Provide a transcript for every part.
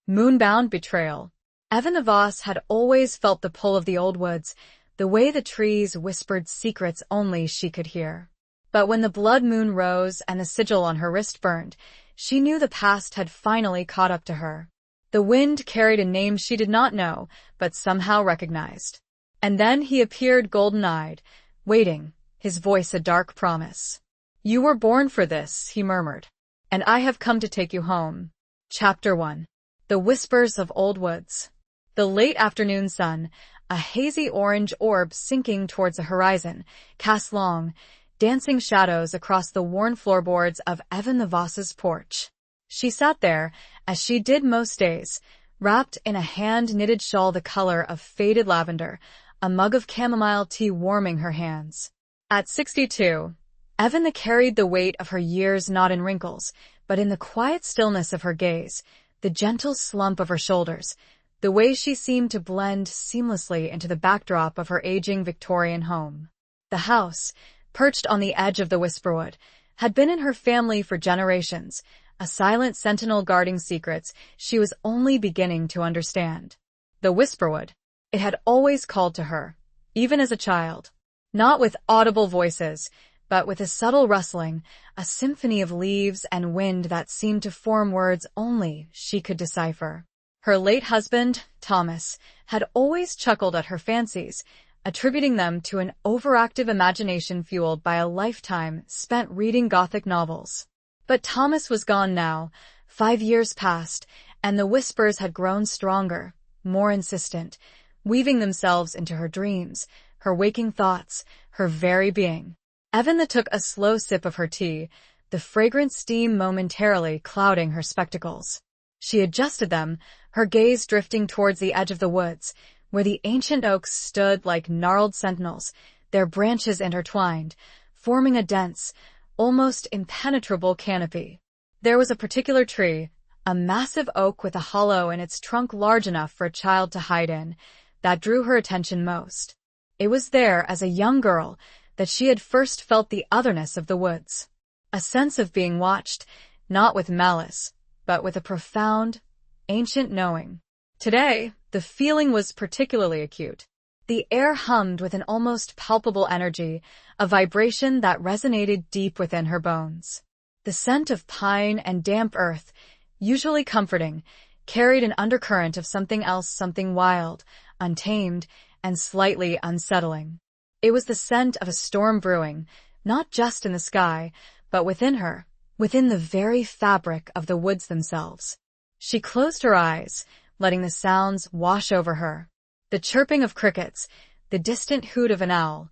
Moonbound Betrayal. Evan the Voss had always felt the pull of the old woods, the way the trees whispered secrets only she could hear. But when the blood moon rose and the sigil on her wrist burned, she knew the past had finally caught up to her. The wind carried a name she did not know, but somehow recognized. And then he appeared golden-eyed, waiting, his voice a dark promise. "You were born for this," he murmured. "And I have come to take you home." Chapter 1. The Whispers of Old Woods. The late afternoon sun, a hazy orange orb sinking towards the horizon, cast long, dancing shadows across the worn floorboards of Evan the Voss's porch. She sat there, as she did most days, wrapped in a hand-knitted shawl the color of faded lavender, a mug of chamomile tea warming her hands. At 62, Evan carried the weight of her years not in wrinkles, but in the quiet stillness of her gaze, the gentle slump of her shoulders, the way she seemed to blend seamlessly into the backdrop of her aging Victorian home. The house, perched on the edge of the Whisperwood, had been in her family for generations, a silent sentinel guarding secrets she was only beginning to understand. The Whisperwood. It had always called to her, even as a child. Not with audible voices, but with a subtle rustling, a symphony of leaves and wind that seemed to form words only she could decipher. Her late husband, Thomas, had always chuckled at her fancies, attributing them to an overactive imagination fueled by a lifetime spent reading Gothic novels. But Thomas was gone now, 5 years past, and the whispers had grown stronger, more insistent, weaving themselves into her dreams, her waking thoughts, her very being. Evan took a slow sip of her tea, the fragrant steam momentarily clouding her spectacles. She adjusted them, her gaze drifting towards the edge of the woods, where the ancient oaks stood like gnarled sentinels, their branches intertwined, forming a dense, almost impenetrable canopy. There was a particular tree, a massive oak with a hollow in its trunk large enough for a child to hide in, that drew her attention most. It was there, as a young girl, that she had first felt the otherness of the woods. A sense of being watched, not with malice, but with a profound, ancient knowing. Today, the feeling was particularly acute. The air hummed with an almost palpable energy, a vibration that resonated deep within her bones. The scent of pine and damp earth, usually comforting, carried an undercurrent of something else, something wild, untamed, and slightly unsettling. It was the scent of a storm brewing, not just in the sky, but within her, within the very fabric of the woods themselves. She closed her eyes, letting the sounds wash over her. The chirping of crickets, the distant hoot of an owl,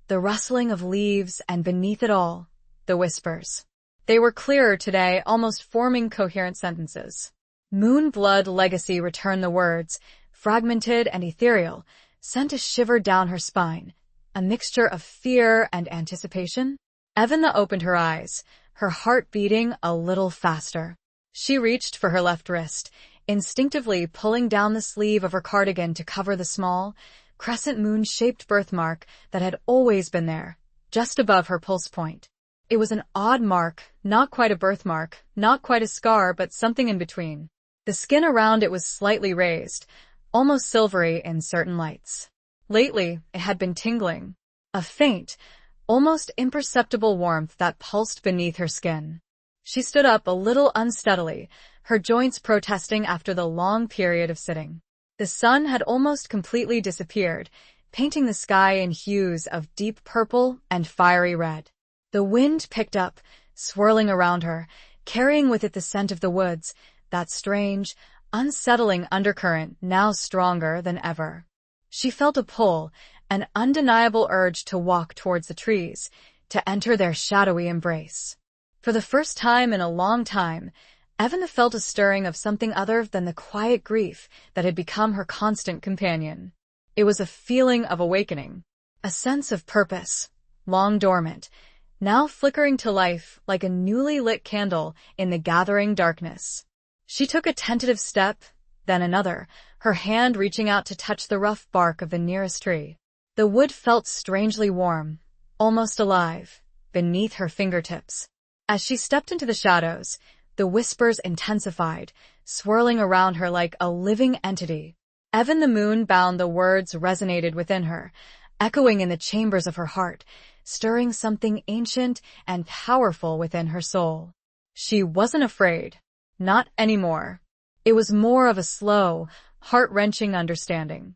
the rustling of leaves, and beneath it all, the whispers. They were clearer today, almost forming coherent sentences. Moonblood Legacy returned the words, fragmented and ethereal, sent a shiver down her spine, a mixture of fear and anticipation. Evan opened her eyes, her heart beating a little faster. She reached for her left wrist, instinctively pulling down the sleeve of her cardigan to cover the small, crescent moon-shaped birthmark that had always been there, just above her pulse point. It was an odd mark, not quite a birthmark, not quite a scar, but something in between. The skin around it was slightly raised, almost silvery in certain lights. Lately, it had been tingling, a faint, almost imperceptible warmth that pulsed beneath her skin. She stood up a little unsteadily, her joints protesting after the long period of sitting. The sun had almost completely disappeared, painting the sky in hues of deep purple and fiery red. The wind picked up, swirling around her, carrying with it the scent of the woods, that strange, unsettling undercurrent now stronger than ever. She felt a pull, an undeniable urge to walk towards the trees, to enter their shadowy embrace. For the first time in a long time, Evan felt a stirring of something other than the quiet grief that had become her constant companion. It was a feeling of awakening, a sense of purpose, long dormant, now flickering to life like a newly lit candle in the gathering darkness. She took a tentative step, then another, her hand reaching out to touch the rough bark of the nearest tree. The wood felt strangely warm, almost alive, beneath her fingertips. As she stepped into the shadows, The whispers intensified, swirling around her like a living entity. Even the moon-bound the words resonated within her, echoing in the chambers of her heart, stirring something ancient and powerful within her soul. She wasn't afraid. Not anymore. It was more of a slow, heart-wrenching understanding.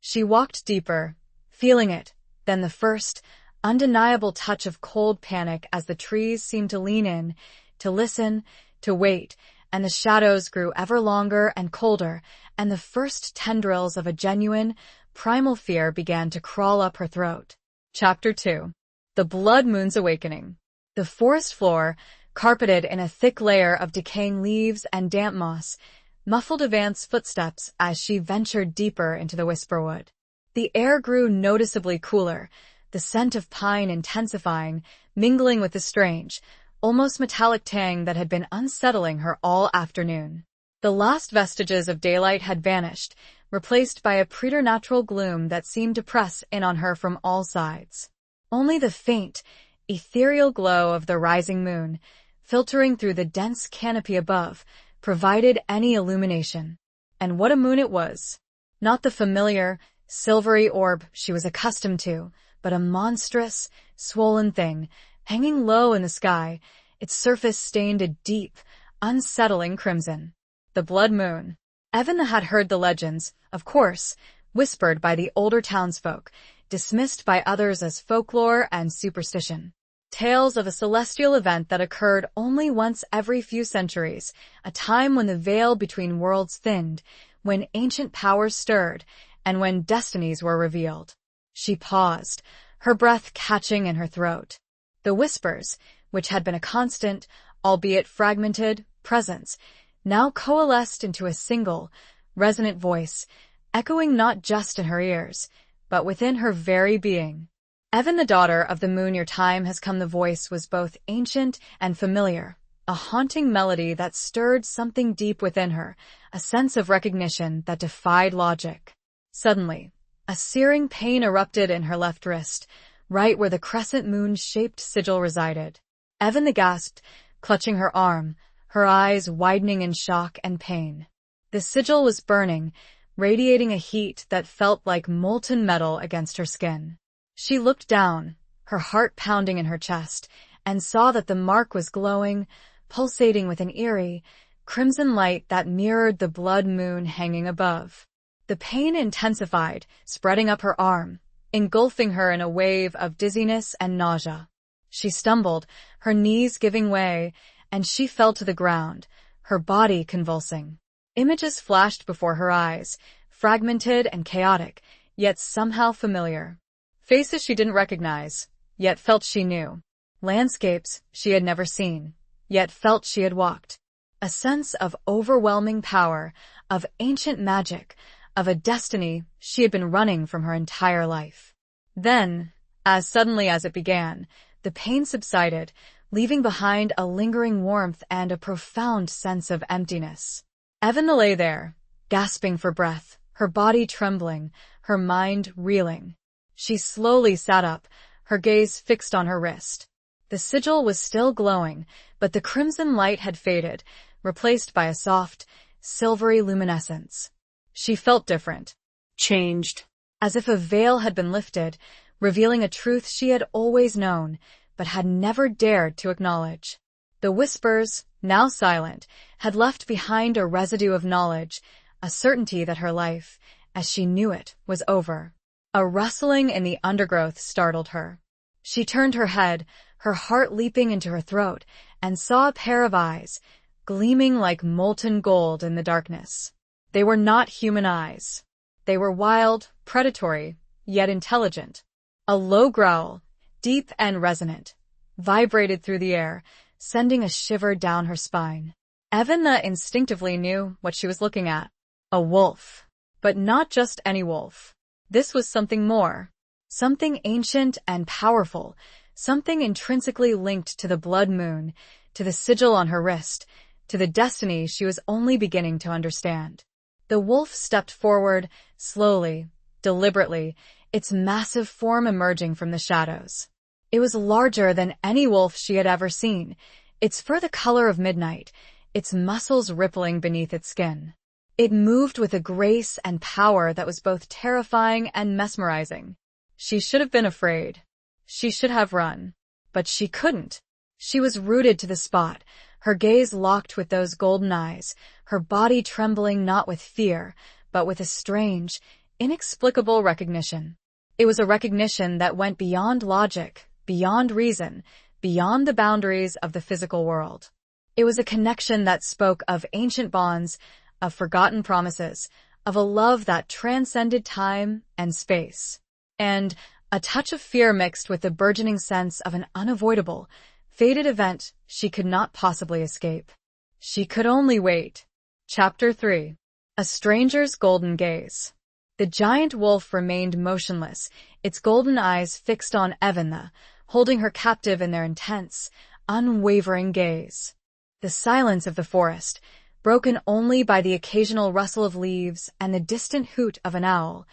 She walked deeper, feeling it, then the first, undeniable touch of cold panic as the trees seemed to lean in, to listen, to wait, and the shadows grew ever longer and colder, and the first tendrils of a genuine, primal fear began to crawl up her throat. Chapter 2. The Blood Moon's Awakening. The forest floor, carpeted in a thick layer of decaying leaves and damp moss, muffled Yvan's footsteps as she ventured deeper into the Whisperwood. The air grew noticeably cooler, the scent of pine intensifying, mingling with the strange, almost metallic tang that had been unsettling her all afternoon. The last vestiges of daylight had vanished, replaced by a preternatural gloom that seemed to press in on her from all sides. Only the faint, ethereal glow of the rising moon, filtering through the dense canopy above, provided any illumination. And what a moon it was! Not the familiar, silvery orb she was accustomed to, but a monstrous, swollen thing, hanging low in the sky, its surface stained a deep, unsettling crimson. The blood moon. Yvan had heard the legends, of course, whispered by the older townsfolk, dismissed by others as folklore and superstition. Tales of a celestial event that occurred only once every few centuries, a time when the veil between worlds thinned, when ancient powers stirred, and when destinies were revealed. She paused, her breath catching in her throat. The whispers, which had been a constant, albeit fragmented, presence, now coalesced into a single, resonant voice, echoing not just in her ears, but within her very being. Yvan, the daughter of the moon, your time has come. The voice was both ancient and familiar, a haunting melody that stirred something deep within her, a sense of recognition that defied logic. Suddenly, a searing pain erupted in her left wrist, right where the crescent moon-shaped sigil resided. Yvan gasped, clutching her arm, her eyes widening in shock and pain. The sigil was burning, radiating a heat that felt like molten metal against her skin. She looked down, her heart pounding in her chest, and saw that the mark was glowing, pulsating with an eerie, crimson light that mirrored the blood moon hanging above. The pain intensified, spreading up her arm, engulfing her in a wave of dizziness and nausea. She stumbled, her knees giving way, and she fell to the ground, her body convulsing. Images flashed before her eyes, fragmented and chaotic, yet somehow familiar. Faces she didn't recognize, yet felt she knew. Landscapes she had never seen, yet felt she had walked. A sense of overwhelming power, of ancient magic, of a destiny she had been running from her entire life. Then, as suddenly as it began, the pain subsided, leaving behind a lingering warmth and a profound sense of emptiness. Yvan lay there, gasping for breath, her body trembling, her mind reeling. She slowly sat up, her gaze fixed on her wrist. The sigil was still glowing, but the crimson light had faded, replaced by a soft, silvery luminescence. She felt different. Changed. As if a veil had been lifted, revealing a truth she had always known, but had never dared to acknowledge. The whispers, now silent, had left behind a residue of knowledge, a certainty that her life, as she knew it, was over. A rustling in the undergrowth startled her. She turned her head, her heart leaping into her throat, and saw a pair of eyes, gleaming like molten gold in the darkness. They were not human eyes. They were wild, predatory, yet intelligent. A low growl, deep and resonant, vibrated through the air, sending a shiver down her spine. Yvan instinctively knew what she was looking at. A wolf. But not just any wolf. This was something more. Something ancient and powerful. Something intrinsically linked to the blood moon, to the sigil on her wrist, to the destiny she was only beginning to understand. The wolf stepped forward, slowly, deliberately, its massive form emerging from the shadows. It was larger than any wolf she had ever seen, its fur the color of midnight, its muscles rippling beneath its skin. It moved with a grace and power that was both terrifying and mesmerizing. She should have been afraid. She should have run. But she couldn't. She was rooted to the spot, her gaze locked with those golden eyes, her body trembling not with fear, but with a strange, inexplicable recognition. It was a recognition that went beyond logic, beyond reason, beyond the boundaries of the physical world. It was a connection that spoke of ancient bonds, of forgotten promises, of a love that transcended time and space. And a touch of fear mixed with the burgeoning sense of an unavoidable, fated event she could not possibly escape. She could only wait. Chapter 3. A Stranger's Golden Gaze. The giant wolf remained motionless, its golden eyes fixed on Evan, holding her captive in their intense, unwavering gaze. The silence of the forest, broken only by the occasional rustle of leaves and the distant hoot of an owl,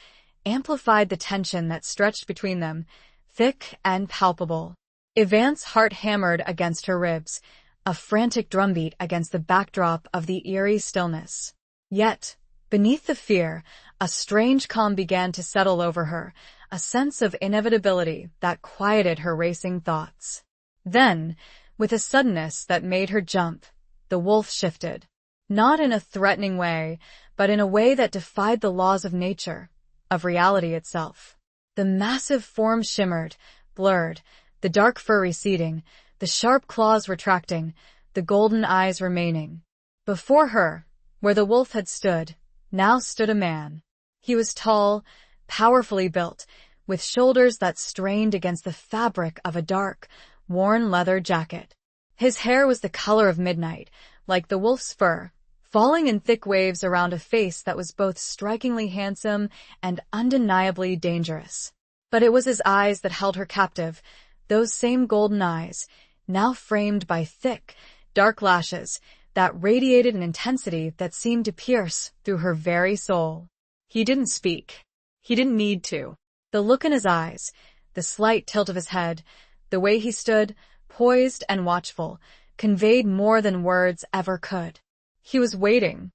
amplified the tension that stretched between them, thick and palpable. Ivan's heart hammered against her ribs, a frantic drumbeat against the backdrop of the eerie stillness. Yet, beneath the fear, a strange calm began to settle over her, a sense of inevitability that quieted her racing thoughts. Then, with a suddenness that made her jump, the wolf shifted. Not in a threatening way, but in a way that defied the laws of nature, of reality itself. The massive form shimmered, blurred, the dark fur receding, the sharp claws retracting, the golden eyes remaining. Before her, where the wolf had stood, now stood a man. He was tall, powerfully built, with shoulders that strained against the fabric of a dark, worn leather jacket. His hair was the color of midnight, like the wolf's fur, falling in thick waves around a face that was both strikingly handsome and undeniably dangerous. But it was his eyes that held her captive, those same golden eyes, now framed by thick, dark lashes, that radiated an intensity that seemed to pierce through her very soul. He didn't speak. He didn't need to. The look in his eyes, the slight tilt of his head, the way he stood, poised and watchful, conveyed more than words ever could. He was waiting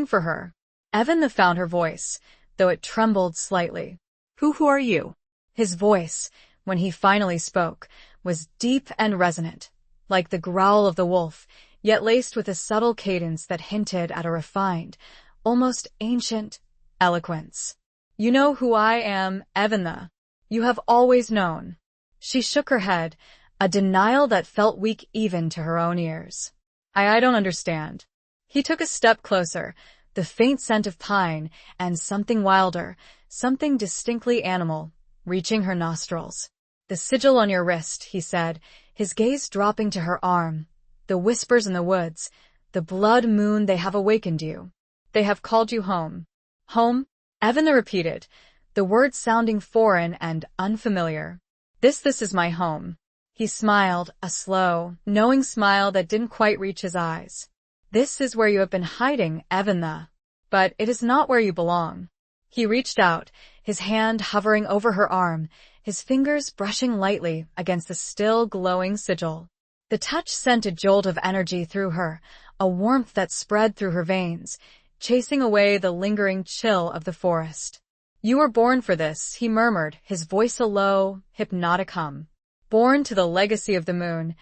for her. Evan found her voice, though it trembled slightly. Who are you? His voice, when he finally spoke, was deep and resonant, like the growl of the wolf, yet laced with a subtle cadence that hinted at a refined, almost ancient, eloquence. You know who I am, Evan. You have always known. She shook her head, a denial that felt weak even to her own ears. I don't understand. He took a step closer, the faint scent of pine, and something wilder, something distinctly animal, reaching her nostrils. The sigil on your wrist, he said, his gaze dropping to her arm. The whispers in the woods, the blood moon, they have awakened you. They have called you home. Home? Evan repeated, the words sounding foreign and unfamiliar. This is my home. He smiled, a slow, knowing smile that didn't quite reach his eyes. This is where you have been hiding, Evan. But it is not where you belong. He reached out, his hand hovering over her arm, his fingers brushing lightly against the still glowing sigil. The touch sent a jolt of energy through her, a warmth that spread through her veins, chasing away the lingering chill of the forest. You were born for this, he murmured, his voice a low, hypnotic hum. Born to the legacy of the moon,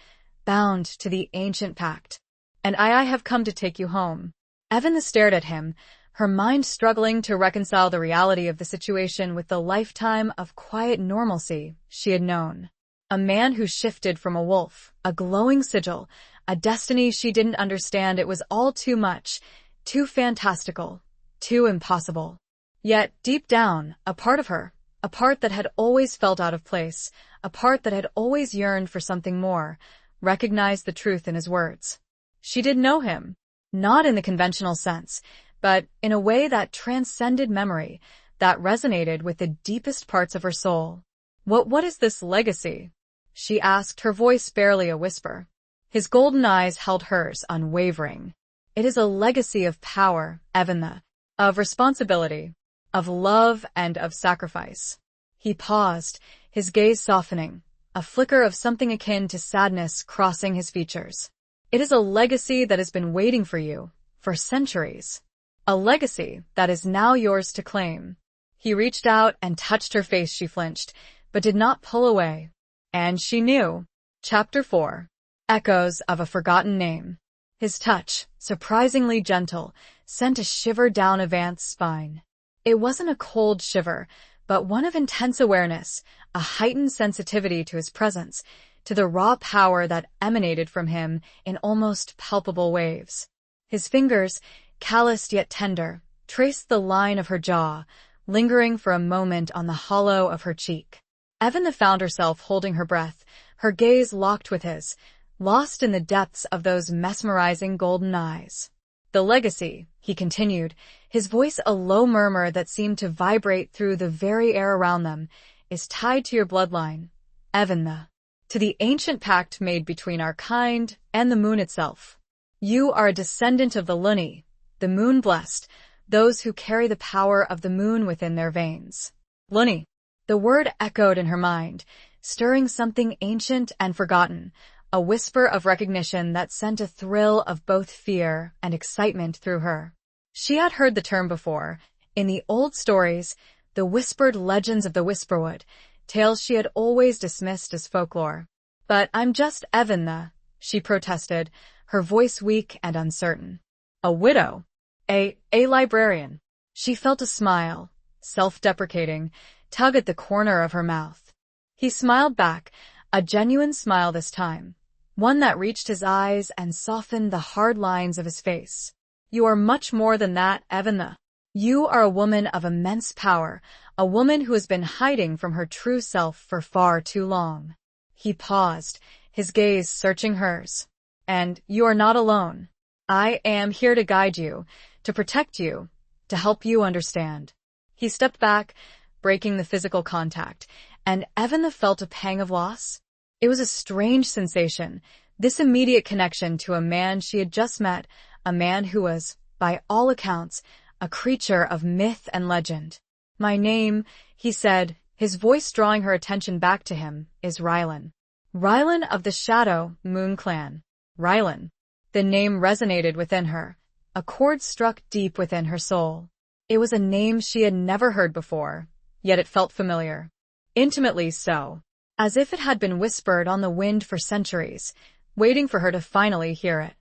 bound to the ancient pact. And I have come to take you home. Evan stared at him, her mind struggling to reconcile the reality of the situation with the lifetime of quiet normalcy she had known. A man who shifted from a wolf, a glowing sigil, a destiny she didn't understand. It was all too much, too fantastical, too impossible. Yet, deep down, a part of her, a part that had always felt out of place, a part that had always yearned for something more, recognized the truth in his words. She did know him, not in the conventional sense, but in a way that transcended memory, that resonated with the deepest parts of her soul. What is this legacy? She asked, her voice barely a whisper. His golden eyes held hers, unwavering. It is a legacy of power, Evan, of responsibility, of love and of sacrifice. He paused, his gaze softening, a flicker of something akin to sadness crossing his features. It is a legacy that has been waiting for you for centuries. A legacy that is now yours to claim. He reached out and touched her face. She flinched, but did not pull away. And she knew. Chapter 4. Echoes of a Forgotten Name. His touch, surprisingly gentle, sent a shiver down Avant's spine. It wasn't a cold shiver, but one of intense awareness, a heightened sensitivity to his presence, to the raw power that emanated from him in almost palpable waves. His fingers, calloused yet tender, traced the line of her jaw, lingering for a moment on the hollow of her cheek. Evan found herself holding her breath, her gaze locked with his, lost in the depths of those mesmerizing golden eyes. The legacy, he continued, his voice a low murmur that seemed to vibrate through the very air around them, is tied to your bloodline, Evan, to the ancient pact made between our kind and the moon itself. You are a descendant of the Luni, the moon-blessed, those who carry the power of the moon within their veins. Luni. The word echoed in her mind, stirring something ancient and forgotten, a whisper of recognition that sent a thrill of both fear and excitement through her. She had heard the term before, in the old stories, the whispered legends of the Whisperwood, tales she had always dismissed as folklore. But I'm just Evan, she protested, her voice weak and uncertain. A widow. A librarian. She felt a smile, self-deprecating, tug at the corner of her mouth. He smiled back, a genuine smile this time, one that reached his eyes and softened the hard lines of his face. You are much more than that, Evan. You are a woman of immense power, a woman who has been hiding from her true self for far too long. He paused, his gaze searching hers. And you are not alone. I am here to guide you, to protect you, to help you understand. He stepped back, breaking the physical contact, and Evan felt a pang of loss. It was a strange sensation, this immediate connection to a man she had just met, a man who was, by all accounts, a creature of myth and legend. My name, he said, his voice drawing her attention back to him, is Rylan. Rylan of the Shadow Moon Clan. Rylan. The name resonated within her, a chord struck deep within her soul. It was a name she had never heard before, yet it felt familiar. Intimately so, as if it had been whispered on the wind for centuries, waiting for her to finally hear it.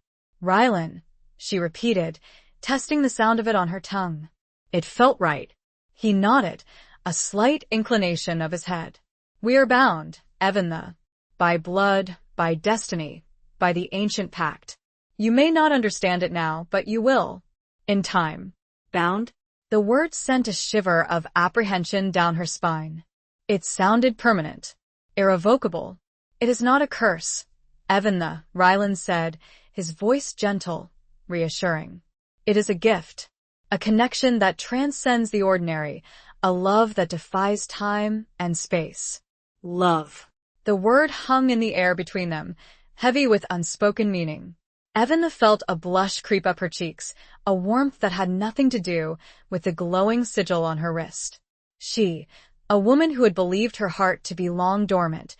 Rylan, she repeated, testing the sound of it on her tongue. It felt right. He nodded, a slight inclination of his head. We are bound, Evan, by blood, by destiny, by the ancient pact. You may not understand it now, but you will. In time. Bound? The word sent a shiver of apprehension down her spine. It sounded permanent, irrevocable. It is not a curse, Evan, Rylan said, his voice gentle, reassuring. It is a gift, a connection that transcends the ordinary, a love that defies time and space. Love. The word hung in the air between them, heavy with unspoken meaning. Evan felt a blush creep up her cheeks, a warmth that had nothing to do with the glowing sigil on her wrist. She, a woman who had believed her heart to be long dormant,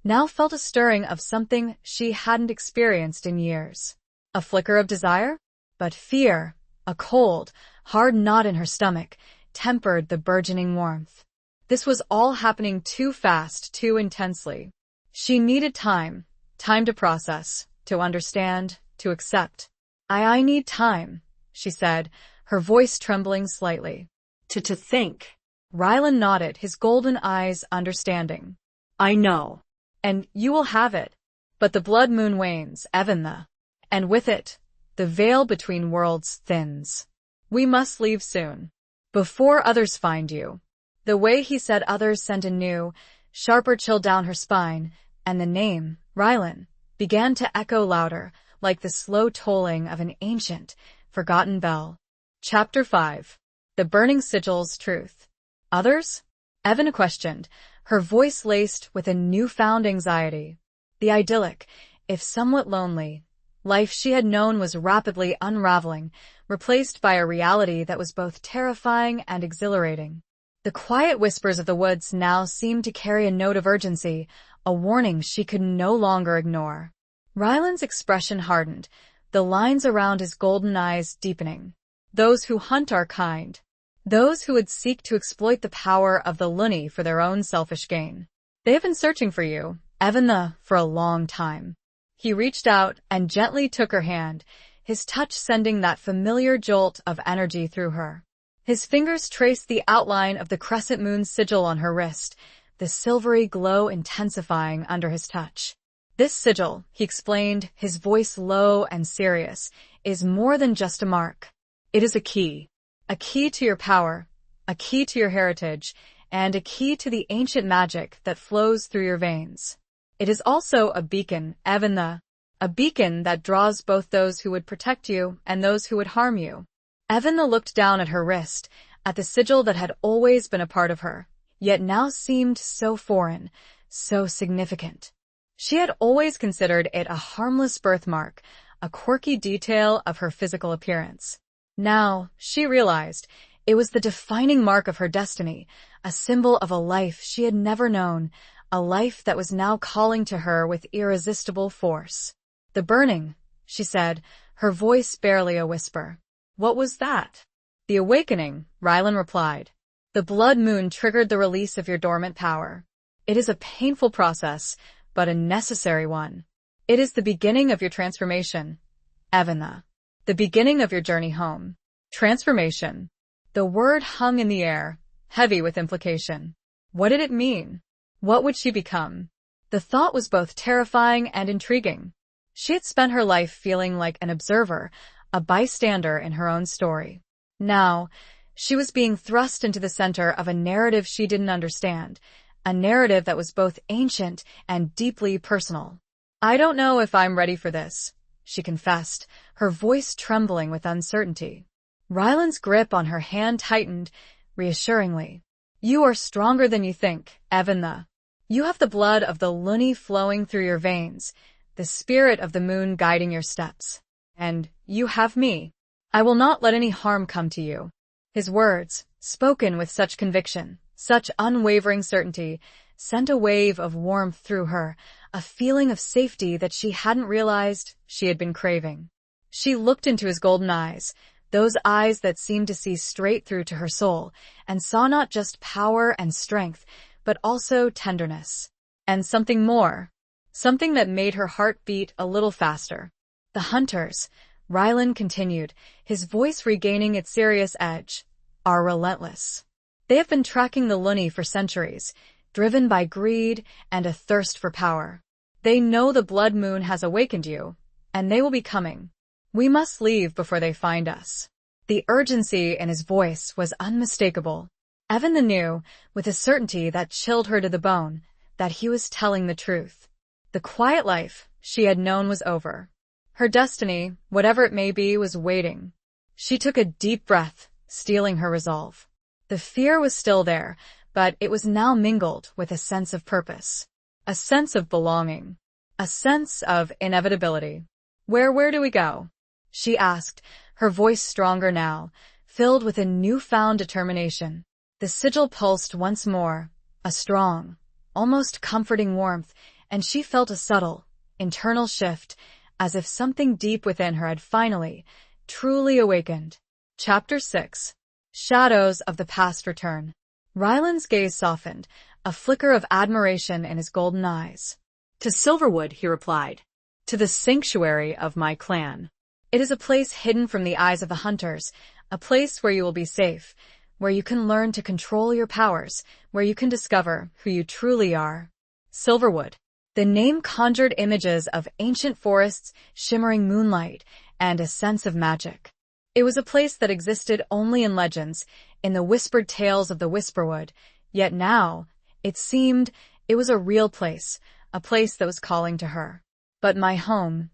now felt a stirring of something she hadn't experienced in years. A flicker of desire? But fear, a cold, hard knot in her stomach, tempered the burgeoning warmth. This was all happening too fast, too intensely. She needed time to process, to understand, to accept. I need time, she said, her voice trembling slightly. To think. Rylan nodded, his golden eyes understanding. I know. And you will have it. But the blood moon wanes, Evan, and with it, the veil between worlds thins. We must leave soon. Before others find you. The way he said others sent a new, sharper chill down her spine, and the name, Rylan, began to echo louder, like the slow tolling of an ancient, forgotten bell. Chapter 5. The Burning Sigil's Truth. Others? Evan questioned, her voice laced with a newfound anxiety. The idyllic, if somewhat lonely, life she had known was rapidly unraveling, replaced by a reality that was both terrifying and exhilarating. The quiet whispers of the woods now seemed to carry a note of urgency, a warning she could no longer ignore. Ryland's expression hardened, the lines around his golden eyes deepening. Those who hunt are kind. Those who would seek to exploit the power of the Lunny for their own selfish gain. They have been searching for you, Evan, for a long time. He reached out and gently took her hand, his touch sending that familiar jolt of energy through her. His fingers traced the outline of the crescent moon sigil on her wrist, the silvery glow intensifying under his touch. This sigil, he explained, his voice low and serious, is more than just a mark. It is a key to your power, a key to your heritage, and a key to the ancient magic that flows through your veins. It is also a beacon, Evan, a beacon that draws both those who would protect you and those who would harm you. Evan looked down at her wrist, at the sigil that had always been a part of her, yet now seemed so foreign, so significant. She had always considered it a harmless birthmark, a quirky detail of her physical appearance. Now, she realized, it was the defining mark of her destiny, a symbol of a life she had never known, a life that was now calling to her with irresistible force. The burning, she said, her voice barely a whisper. What was that? The awakening, Ryland replied. The blood moon triggered the release of your dormant power. It is a painful process, but a necessary one. It is the beginning of your transformation, Evan. The beginning of your journey home. Transformation. The word hung in the air, heavy with implication. What did it mean? What would she become? The thought was both terrifying and intriguing. She had spent her life feeling like an observer, a bystander in her own story. Now, she was being thrust into the center of a narrative she didn't understand, a narrative that was both ancient and deeply personal. I don't know if I'm ready for this, she confessed, her voice trembling with uncertainty. Ryland's grip on her hand tightened, reassuringly. You are stronger than you think, Evan. You have the blood of the Lunny flowing through your veins, the spirit of the moon guiding your steps. And you have me. I will not let any harm come to you. His words, spoken with such conviction, such unwavering certainty, sent a wave of warmth through her, a feeling of safety that she hadn't realized she had been craving. She looked into his golden eyes, those eyes that seemed to see straight through to her soul, and saw not just power and strength, but also tenderness. And something more. Something that made her heart beat a little faster. The hunters, Ryland continued, his voice regaining its serious edge, are relentless. They have been tracking the Lunny for centuries, driven by greed and a thirst for power. They know the blood moon has awakened you, and they will be coming. We must leave before they find us. The urgency in his voice was unmistakable. Evan knew, with a certainty that chilled her to the bone, that he was telling the truth. The quiet life she had known was over. Her destiny, whatever it may be, was waiting. She took a deep breath, steeling her resolve. The fear was still there, but it was now mingled with a sense of purpose, a sense of belonging, a sense of inevitability. Where do we go? She asked, her voice stronger now, filled with a newfound determination. The sigil pulsed once more, a strong, almost comforting warmth, and she felt a subtle, internal shift, as if something deep within her had finally, truly awakened. Chapter 6. Shadows of the Past Return. Ryland's gaze softened, a flicker of admiration in his golden eyes. To Silverwood, he replied. To the sanctuary of my clan. It is a place hidden from the eyes of the hunters, a place where you will be safe, where you can learn to control your powers, where you can discover who you truly are. Silverwood. The name conjured images of ancient forests, shimmering moonlight, and a sense of magic. It was a place that existed only in legends, in the whispered tales of the Whisperwood, yet now, it seemed, it was a real place, a place that was calling to her. But my home,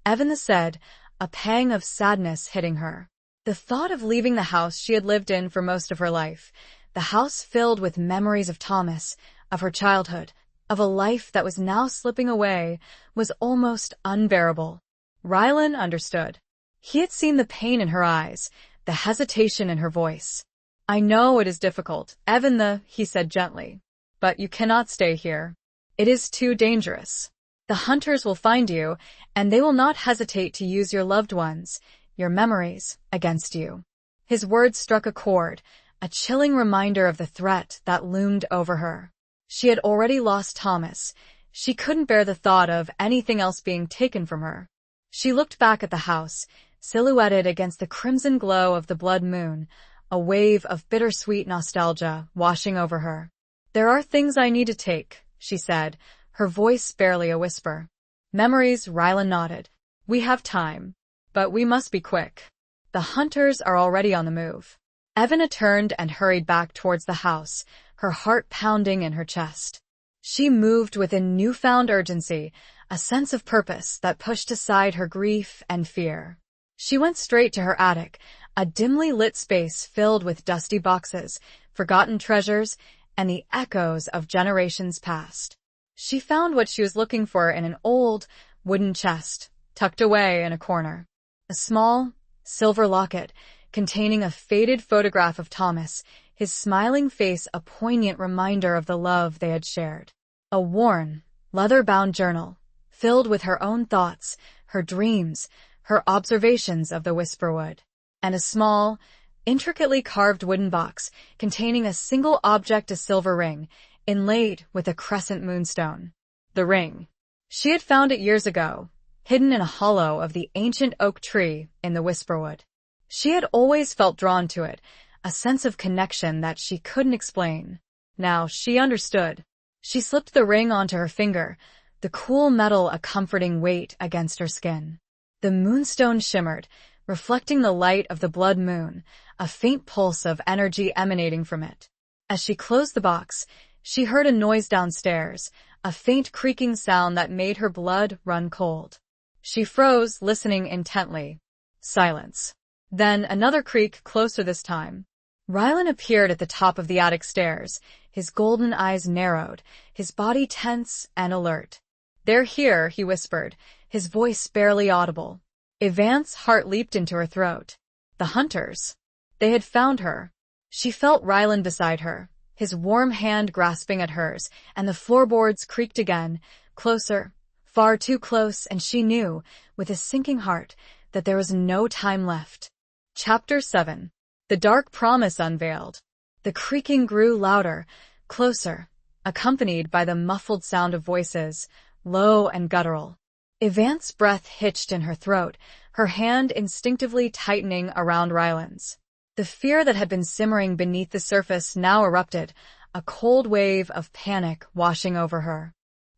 Evan said, a pang of sadness hitting her. The thought of leaving the house she had lived in for most of her life, the house filled with memories of Thomas, of her childhood, of a life that was now slipping away, was almost unbearable. Ryland understood. He had seen the pain in her eyes, the hesitation in her voice. I know it is difficult, Evan, he said gently. But you cannot stay here. It is too dangerous. The hunters will find you, and they will not hesitate to use your loved ones, your memories, against you. His words struck a chord, a chilling reminder of the threat that loomed over her. She had already lost Thomas. She couldn't bear the thought of anything else being taken from her. She looked back at the house, silhouetted against the crimson glow of the blood moon, a wave of bittersweet nostalgia washing over her. "There are things I need to take," she said, her voice barely a whisper. "Memories," Rylan nodded. "We have time. But we must be quick. The hunters are already on the move." Evana turned and hurried back towards the house, her heart pounding in her chest. She moved with a newfound urgency, a sense of purpose that pushed aside her grief and fear. She went straight to her attic, a dimly lit space filled with dusty boxes, forgotten treasures, and the echoes of generations past. She found what she was looking for in an old, wooden chest, tucked away in a corner. A small, silver locket containing a faded photograph of Thomas, his smiling face a poignant reminder of the love they had shared. A worn, leather-bound journal, filled with her own thoughts, her dreams, her observations of the Whisperwood. And a small, intricately carved wooden box containing a single object, a silver ring, inlaid with a crescent moonstone. The ring. She had found it years ago, hidden in a hollow of the ancient oak tree in the Whisperwood. She had always felt drawn to it, a sense of connection that she couldn't explain. Now she understood. She slipped the ring onto her finger, the cool metal a comforting weight against her skin. The moonstone shimmered, reflecting the light of the blood moon, a faint pulse of energy emanating from it. As she closed the box, she heard a noise downstairs, a faint creaking sound that made her blood run cold. She froze, listening intently. Silence. Then another creak, closer this time. Rylan appeared at the top of the attic stairs, his golden eyes narrowed, his body tense and alert. "They're here," he whispered, his voice barely audible. Evan's heart leaped into her throat. The hunters. They had found her. She felt Rylan beside her, his warm hand grasping at hers, and the floorboards creaked again, closer, far too close, and she knew, with a sinking heart, that there was no time left. Chapter 7. The Dark Promise Unveiled. The creaking grew louder, closer, accompanied by the muffled sound of voices, low and guttural. Evan's breath hitched in her throat, her hand instinctively tightening around Rylan's. The fear that had been simmering beneath the surface now erupted, a cold wave of panic washing over her.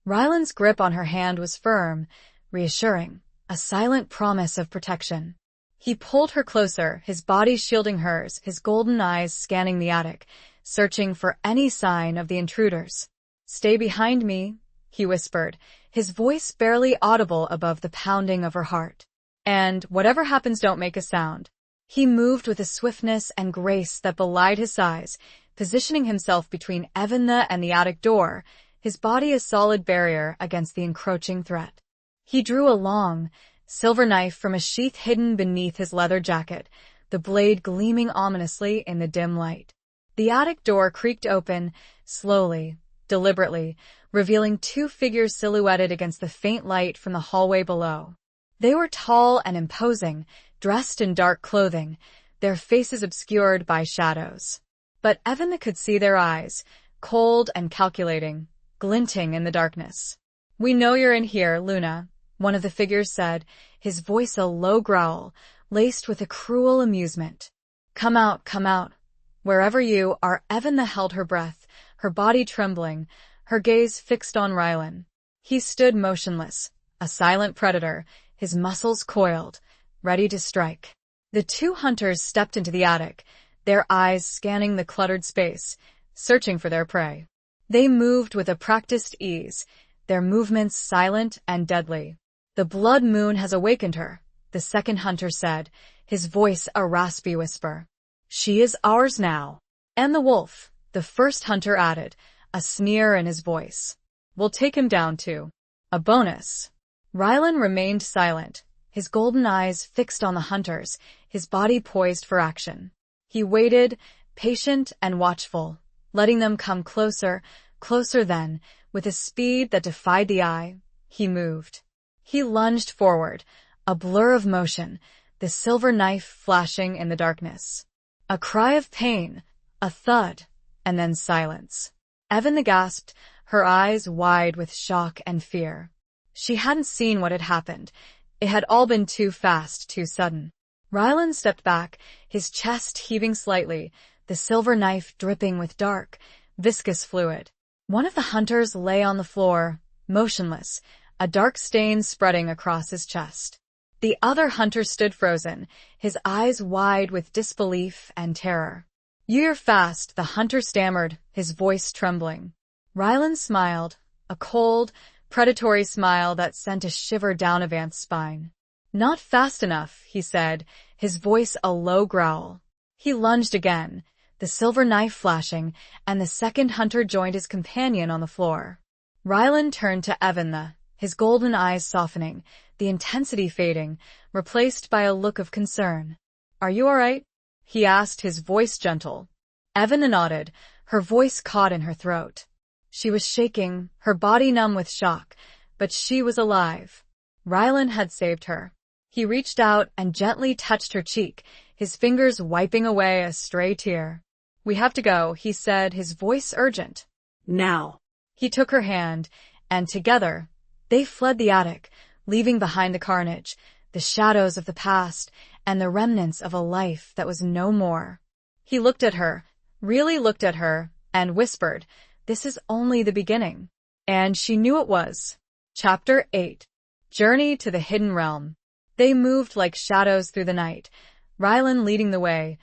Rylan's grip on her hand was firm, reassuring, a silent promise of protection. He pulled her closer, his body shielding hers, his golden eyes scanning the attic, searching for any sign of the intruders. "Stay behind me," he whispered, his voice barely audible above the pounding of her heart. "And whatever happens, don't make a sound." He moved with a swiftness and grace that belied his size, positioning himself between Evana and the attic door, his body a solid barrier against the encroaching threat. He drew a long, silver knife from a sheath hidden beneath his leather jacket, the blade gleaming ominously in the dim light. The attic door creaked open, slowly, deliberately, revealing two figures silhouetted against the faint light from the hallway below. They were tall and imposing, dressed in dark clothing, their faces obscured by shadows. But Evana could see their eyes, cold and calculating, glinting in the darkness. "We know you're in here, Luna," one of the figures said, his voice a low growl, laced with a cruel amusement. Come out, wherever you are." Evana held her breath, her body trembling, her gaze fixed on Rylan. He stood motionless, a silent predator, his muscles coiled, ready to strike. The two hunters stepped into the attic, their eyes scanning the cluttered space, searching for their prey. They moved with a practiced ease, their movements silent and deadly. "The blood moon has awakened her," the second hunter said, his voice a raspy whisper. "She is ours now." "And the wolf," the first hunter added, a sneer in his voice. "We'll take him down too. A bonus." Rylan remained silent, his golden eyes fixed on the hunters, his body poised for action. He waited, patient and watchful, letting them come closer, closer then, with a speed that defied the eye. he moved. He lunged forward, a blur of motion, the silver knife flashing in the darkness. A cry of pain, a thud, and then silence. Evan gasped, her eyes wide with shock and fear. She hadn't seen what had happened. It had all been too fast, too sudden. Ryland stepped back, his chest heaving slightly, the silver knife dripping with dark, viscous fluid. One of the hunters lay on the floor, motionless, a dark stain spreading across his chest. The other hunter stood frozen, his eyes wide with disbelief and terror. "You're fast," the hunter stammered, his voice trembling. Ryland smiled, a cold, predatory smile that sent a shiver down Avant's spine. "Not fast enough," he said, his voice a low growl. He lunged again, the silver knife flashing, and the second hunter joined his companion on the floor. Ryland turned to Evan, his golden eyes softening, the intensity fading, replaced by a look of concern. "Are you all right?" he asked, his voice gentle. Evan nodded, her voice caught in her throat. She was shaking, her body numb with shock, but she was alive. Ryland had saved her. He reached out and gently touched her cheek, his fingers wiping away a stray tear. "We have to go," he said, his voice urgent. "Now." He took her hand, and together, they fled the attic, leaving behind the carnage, the shadows of the past, and the remnants of a life that was no more. He looked at her, really looked at her, and whispered, "This is only the beginning." And she knew it was. Chapter 8. Journey to the Hidden Realm. They moved like shadows through the night, Ryland leading the way,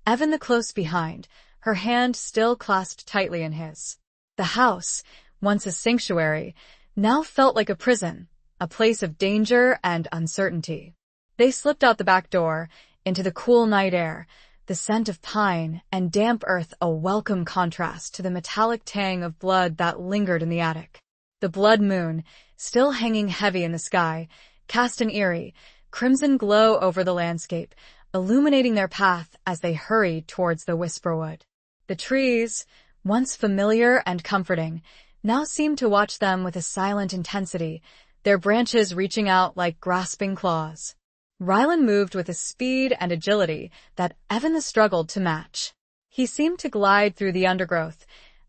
Evan close behind, her hand still clasped tightly in his. The house, once a sanctuary, now felt like a prison, a place of danger and uncertainty. They slipped out the back door, into the cool night air, the scent of pine and damp earth a welcome contrast to the metallic tang of blood that lingered in the attic. The blood moon, still hanging heavy in the sky, cast an eerie, crimson glow over the landscape, illuminating their path as they hurried towards the Whisperwood. The trees, once familiar and comforting, now seemed to watch them with a silent intensity, their branches reaching out like grasping claws. Ryland moved with a speed and agility that Evan struggled to match. He seemed to glide through the undergrowth,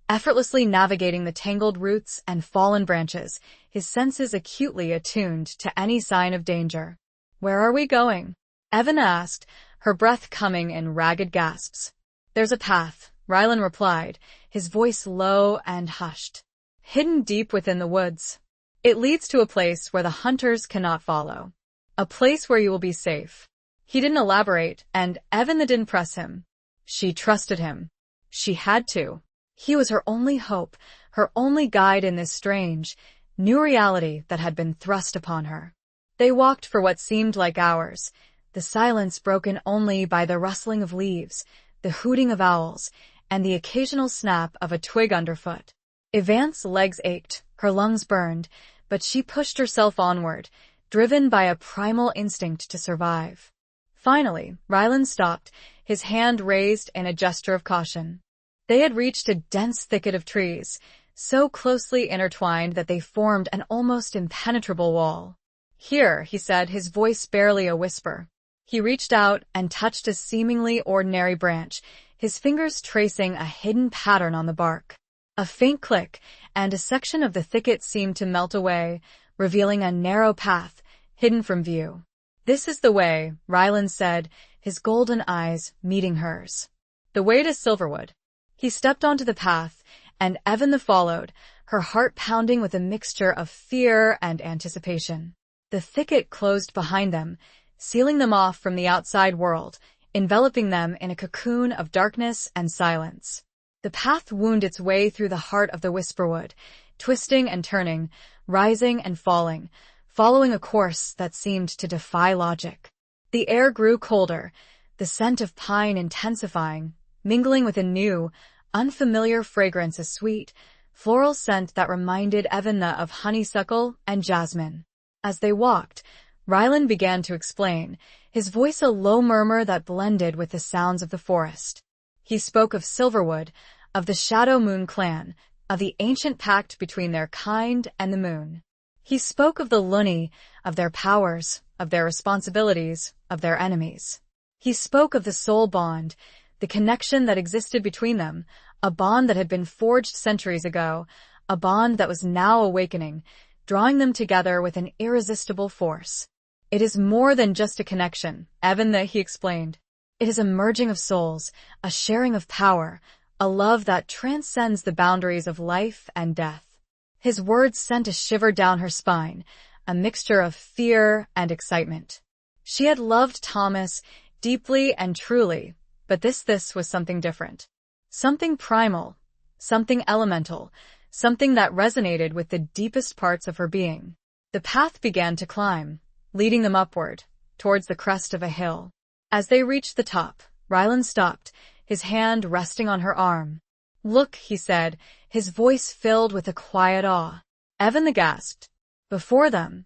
effortlessly navigating the tangled roots and fallen branches, his senses acutely attuned to any sign of danger. "Where are we going?" Evan asked, her breath coming in ragged gasps. "There's a path," Ryland replied, his voice low and hushed. "Hidden deep within the woods. It leads to a place where the hunters cannot follow. A place where you will be safe." He didn't elaborate, and Evan didn't press him. She trusted him. She had to. He was her only hope, her only guide in this strange, new reality that had been thrust upon her. They walked for what seemed like hours, the silence broken only by the rustling of leaves, the hooting of owls, and the occasional snap of a twig underfoot. Avant's legs ached, her lungs burned, but she pushed herself onward, driven by a primal instinct to survive. Finally, Ryland stopped, his hand raised in a gesture of caution. They had reached a dense thicket of trees, so closely intertwined that they formed an almost impenetrable wall. "Here," he said, his voice barely a whisper. He reached out and touched a seemingly ordinary branch, his fingers tracing a hidden pattern on the bark. A faint click, and a section of the thicket seemed to melt away, revealing a narrow path, hidden from view. "This is the way," Ryland said, his golden eyes meeting hers. "The way to Silverwood." He stepped onto the path, and Evan followed, her heart pounding with a mixture of fear and anticipation. The thicket closed behind them, sealing them off from the outside world, enveloping them in a cocoon of darkness and silence. The path wound its way through the heart of the Whisperwood, twisting and turning, rising and falling, following a course that seemed to defy logic. The air grew colder, the scent of pine intensifying, mingling with a new, unfamiliar fragrance, a sweet, floral scent that reminded Evan of honeysuckle and jasmine. As they walked, Ryland began to explain, his voice a low murmur that blended with the sounds of the forest. He spoke of Silverwood, of the Shadow Moon clan, of the ancient pact between their kind and the moon. He spoke of the Luni, of their powers, of their responsibilities, of their enemies. He spoke of the soul bond, the connection that existed between them, a bond that had been forged centuries ago, a bond that was now awakening, drawing them together with an irresistible force. It is more than just a connection, he explained. It is a merging of souls, a sharing of power, a love that transcends the boundaries of life and death. His words sent a shiver down her spine, a mixture of fear and excitement. She had loved Thomas deeply and truly, but this was something different. Something primal, something elemental, something that resonated with the deepest parts of her being. The path began to climb, leading them upward, towards the crest of a hill. As they reached the top, Rylan stopped, his hand resting on her arm. "Look," he said, his voice filled with a quiet awe. Evan gasped. Before them,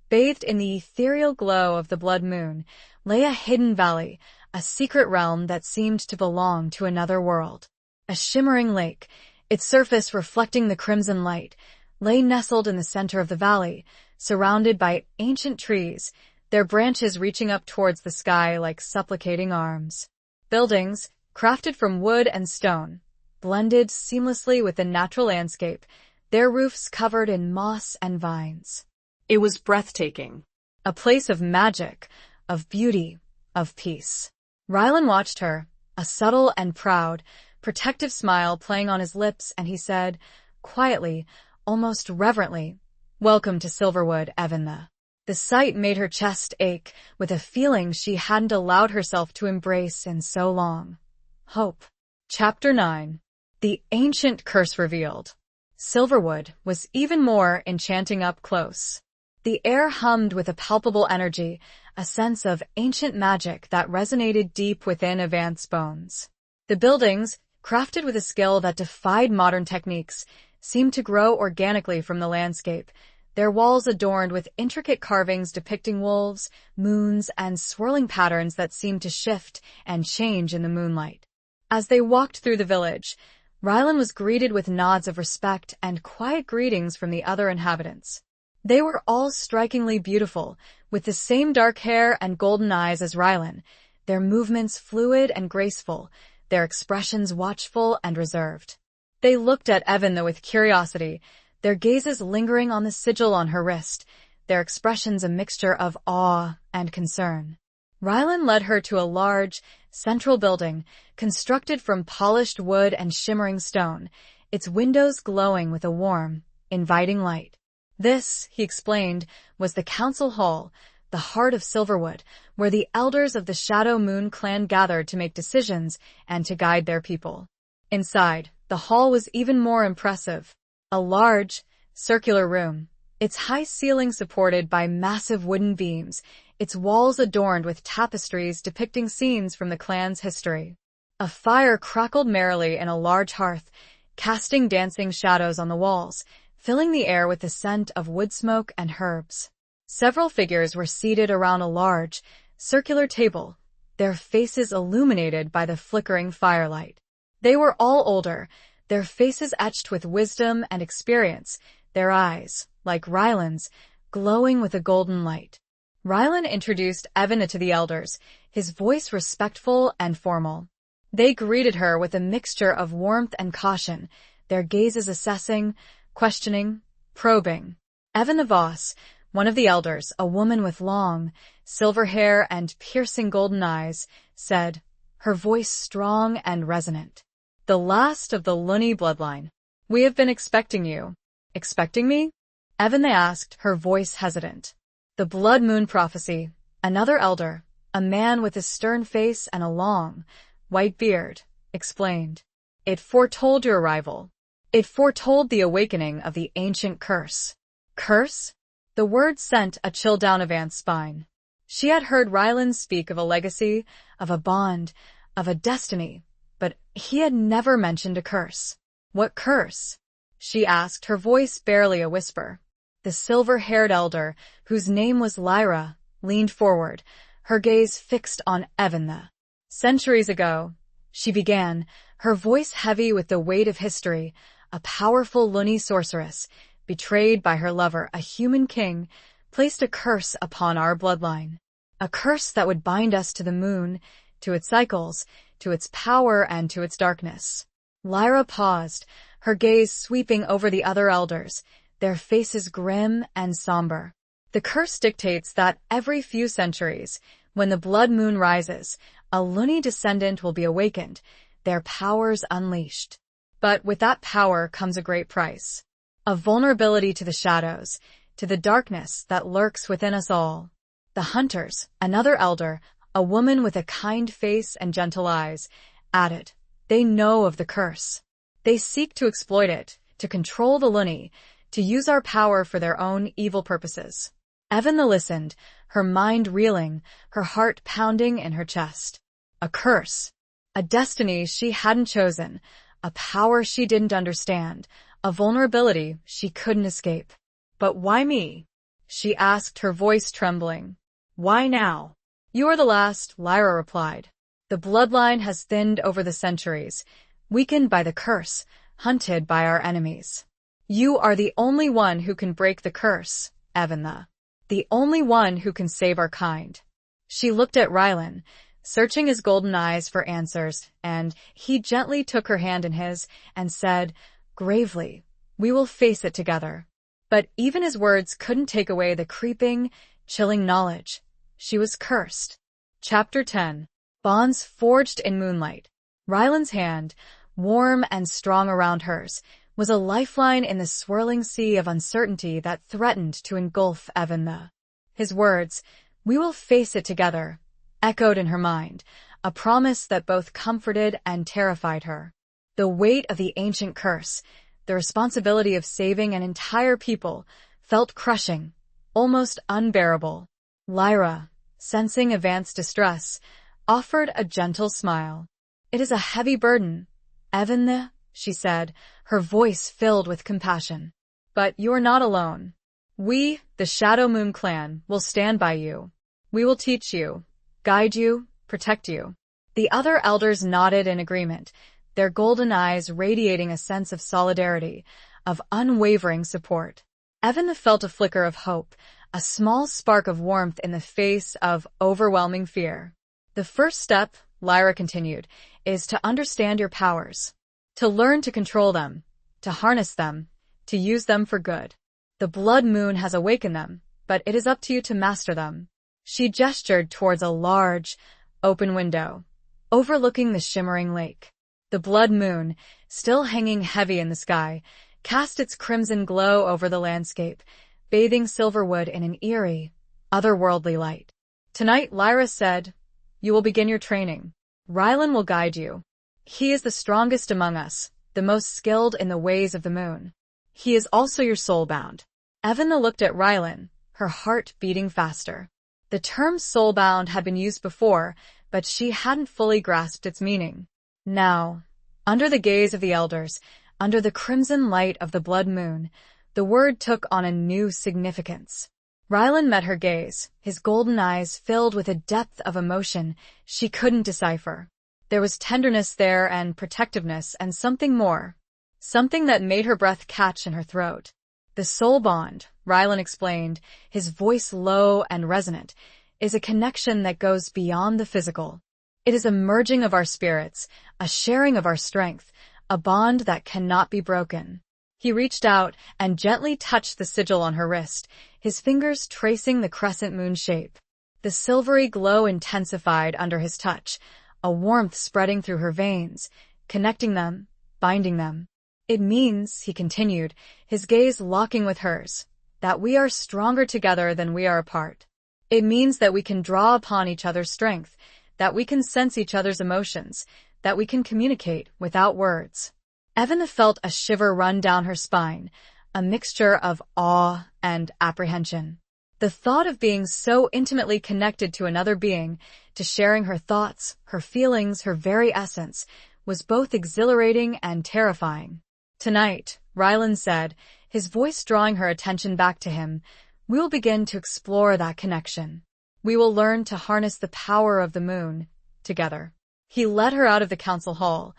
bathed in the ethereal glow of the blood moon, lay a hidden valley, a secret realm that seemed to belong to another world. A shimmering lake, its surface reflecting the crimson light, lay nestled in the center of the valley, surrounded by ancient trees, their branches reaching up towards the sky like supplicating arms. Buildings, crafted from wood and stone, blended seamlessly with the natural landscape, their roofs covered in moss and vines. It was breathtaking. A place of magic, of beauty, of peace. Rylan watched her, a subtle and proud, protective smile playing on his lips, and he said, quietly, almost reverently, "Welcome to Silverwood, Evan." The sight made her chest ache with a feeling she hadn't allowed herself to embrace in so long. Hope. Chapter 9. The Ancient Curse Revealed. Silverwood was even more enchanting up close. The air hummed with a palpable energy, a sense of ancient magic that resonated deep within Avant's bones. The buildings, crafted with a skill that defied modern techniques, seemed to grow organically from the landscape, their walls adorned with intricate carvings depicting wolves, moons, and swirling patterns that seemed to shift and change in the moonlight. As they walked through the village, Rylan was greeted with nods of respect and quiet greetings from the other inhabitants. They were all strikingly beautiful, with the same dark hair and golden eyes as Rylan, their movements fluid and graceful, their expressions watchful and reserved. They looked at Evan with curiosity, their gazes lingering on the sigil on her wrist, their expressions a mixture of awe and concern. Rylan led her to a large, central building, constructed from polished wood and shimmering stone, its windows glowing with a warm, inviting light. This, he explained, was the council hall, the heart of Silverwood, where the elders of the Shadow Moon clan gathered to make decisions and to guide their people. Inside, the hall was even more impressive. A large, circular room, its high ceiling supported by massive wooden beams, its walls adorned with tapestries depicting scenes from the clan's history. A fire crackled merrily in a large hearth, casting dancing shadows on the walls, filling the air with the scent of wood smoke and herbs. Several figures were seated around a large, circular table, their faces illuminated by the flickering firelight. They were all older, their faces etched with wisdom and experience, their eyes, like Rylan's, glowing with a golden light. Rylan introduced Evan to the elders, his voice respectful and formal. They greeted her with a mixture of warmth and caution, their gazes assessing, questioning, probing. Evan Voss, one of the elders, a woman with long, silver hair and piercing golden eyes, said, her voice strong and resonant, "The last of the Luni bloodline. We have been expecting you." "Expecting me?" Evan asked, her voice hesitant. The Blood Moon Prophecy, another elder, a man with a stern face and a long, white beard, explained. It foretold your arrival. It foretold the awakening of the ancient curse. Curse? The word sent a chill down Avant's spine. She had heard Rylan speak of a legacy, of a bond, of a destiny, but he had never mentioned a curse. What curse? She asked, her voice barely a whisper. The silver-haired elder, whose name was Lyra, leaned forward, her gaze fixed on Evan. Centuries ago, she began, her voice heavy with the weight of history, a powerful Luni sorceress, betrayed by her lover, a human king, placed a curse upon our bloodline. A curse that would bind us to the moon, to its cycles, to its power, and to its darkness. Lyra paused, her gaze sweeping over the other elders, their faces grim and somber. The curse dictates that every few centuries, when the blood moon rises, a loony descendant will be awakened, their powers unleashed. But with that power comes a great price. A vulnerability to the shadows, to the darkness that lurks within us all. The hunters, another elder, a woman with a kind face and gentle eyes, added, they know of the curse. They seek to exploit it, to control the loony, to use our power for their own evil purposes. Evan listened, her mind reeling, her heart pounding in her chest. A curse. A destiny she hadn't chosen, a power she didn't understand, a vulnerability she couldn't escape. But why me? She asked, her voice trembling. Why now? You are the last, Lyra replied. The bloodline has thinned over the centuries, weakened by the curse, hunted by our enemies. You are the only one who can break the curse, Evan, the only one who can save our kind. She looked at Rylan, searching his golden eyes for answers, and he gently took her hand in his and said, gravely, we will face it together. But even his words couldn't take away the creeping, chilling knowledge. She was cursed. Chapter 10. Bonds forged in moonlight. Rylan's hand, warm and strong around hers, was a lifeline in the swirling sea of uncertainty that threatened to engulf Evan. His words, we will face it together, echoed in her mind, a promise that both comforted and terrified her. The weight of the ancient curse, the responsibility of saving an entire people, felt crushing, almost unbearable. Lyra, sensing Evan's distress, offered a gentle smile. It is a heavy burden, Evan, she said, her voice filled with compassion. But you are not alone. We, the Shadow Moon clan, will stand by you. We will teach you, guide you, protect you. The other elders nodded in agreement, their golden eyes radiating a sense of solidarity, of unwavering support. Evan felt a flicker of hope, a small spark of warmth in the face of overwhelming fear. The first step, Lyra continued, is to understand your powers. To learn to control them, to harness them, to use them for good. The blood moon has awakened them, but it is up to you to master them. She gestured towards a large, open window, overlooking the shimmering lake. The blood moon, still hanging heavy in the sky, cast its crimson glow over the landscape, bathing Silverwood in an eerie, otherworldly light. Tonight, Lyra said, you will begin your training. Rylan will guide you. He is the strongest among us, the most skilled in the ways of the moon. He is also your soulbound. Evan looked at Rylan, her heart beating faster. The term soulbound had been used before, but she hadn't fully grasped its meaning. Now, under the gaze of the elders, under the crimson light of the blood moon, the word took on a new significance. Rylan met her gaze, his golden eyes filled with a depth of emotion she couldn't decipher. There was tenderness there and protectiveness and something more. Something that made her breath catch in her throat. The soul bond, Rylan explained, his voice low and resonant, is a connection that goes beyond the physical. It is a merging of our spirits, a sharing of our strength, a bond that cannot be broken. He reached out and gently touched the sigil on her wrist, his fingers tracing the crescent moon shape. The silvery glow intensified under his touch, a warmth spreading through her veins, connecting them, binding them. It means, he continued, his gaze locking with hers, that we are stronger together than we are apart. It means that we can draw upon each other's strength, that we can sense each other's emotions, that we can communicate without words. Evan felt a shiver run down her spine, a mixture of awe and apprehension. The thought of being so intimately connected to another being, to sharing her thoughts, her feelings, her very essence, was both exhilarating and terrifying. Tonight, Rylan said, his voice drawing her attention back to him, we will begin to explore that connection. We will learn to harness the power of the moon, together. He led her out of the council hall,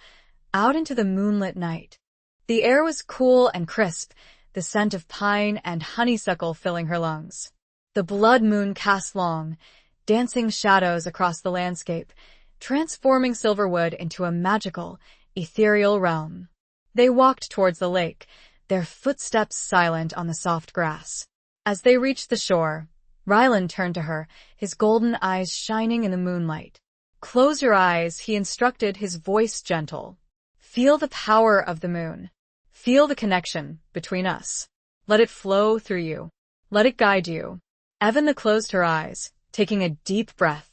out into the moonlit night. The air was cool and crisp, the scent of pine and honeysuckle filling her lungs. The blood moon cast long, dancing shadows across the landscape, transforming Silverwood into a magical, ethereal realm. They walked towards the lake, their footsteps silent on the soft grass. As they reached the shore, Ryland turned to her, his golden eyes shining in the moonlight. "Close your eyes," he instructed, his voice gentle. "Feel the power of the moon. Feel the connection between us. Let it flow through you. Let it guide you." Evan closed her eyes, taking a deep breath.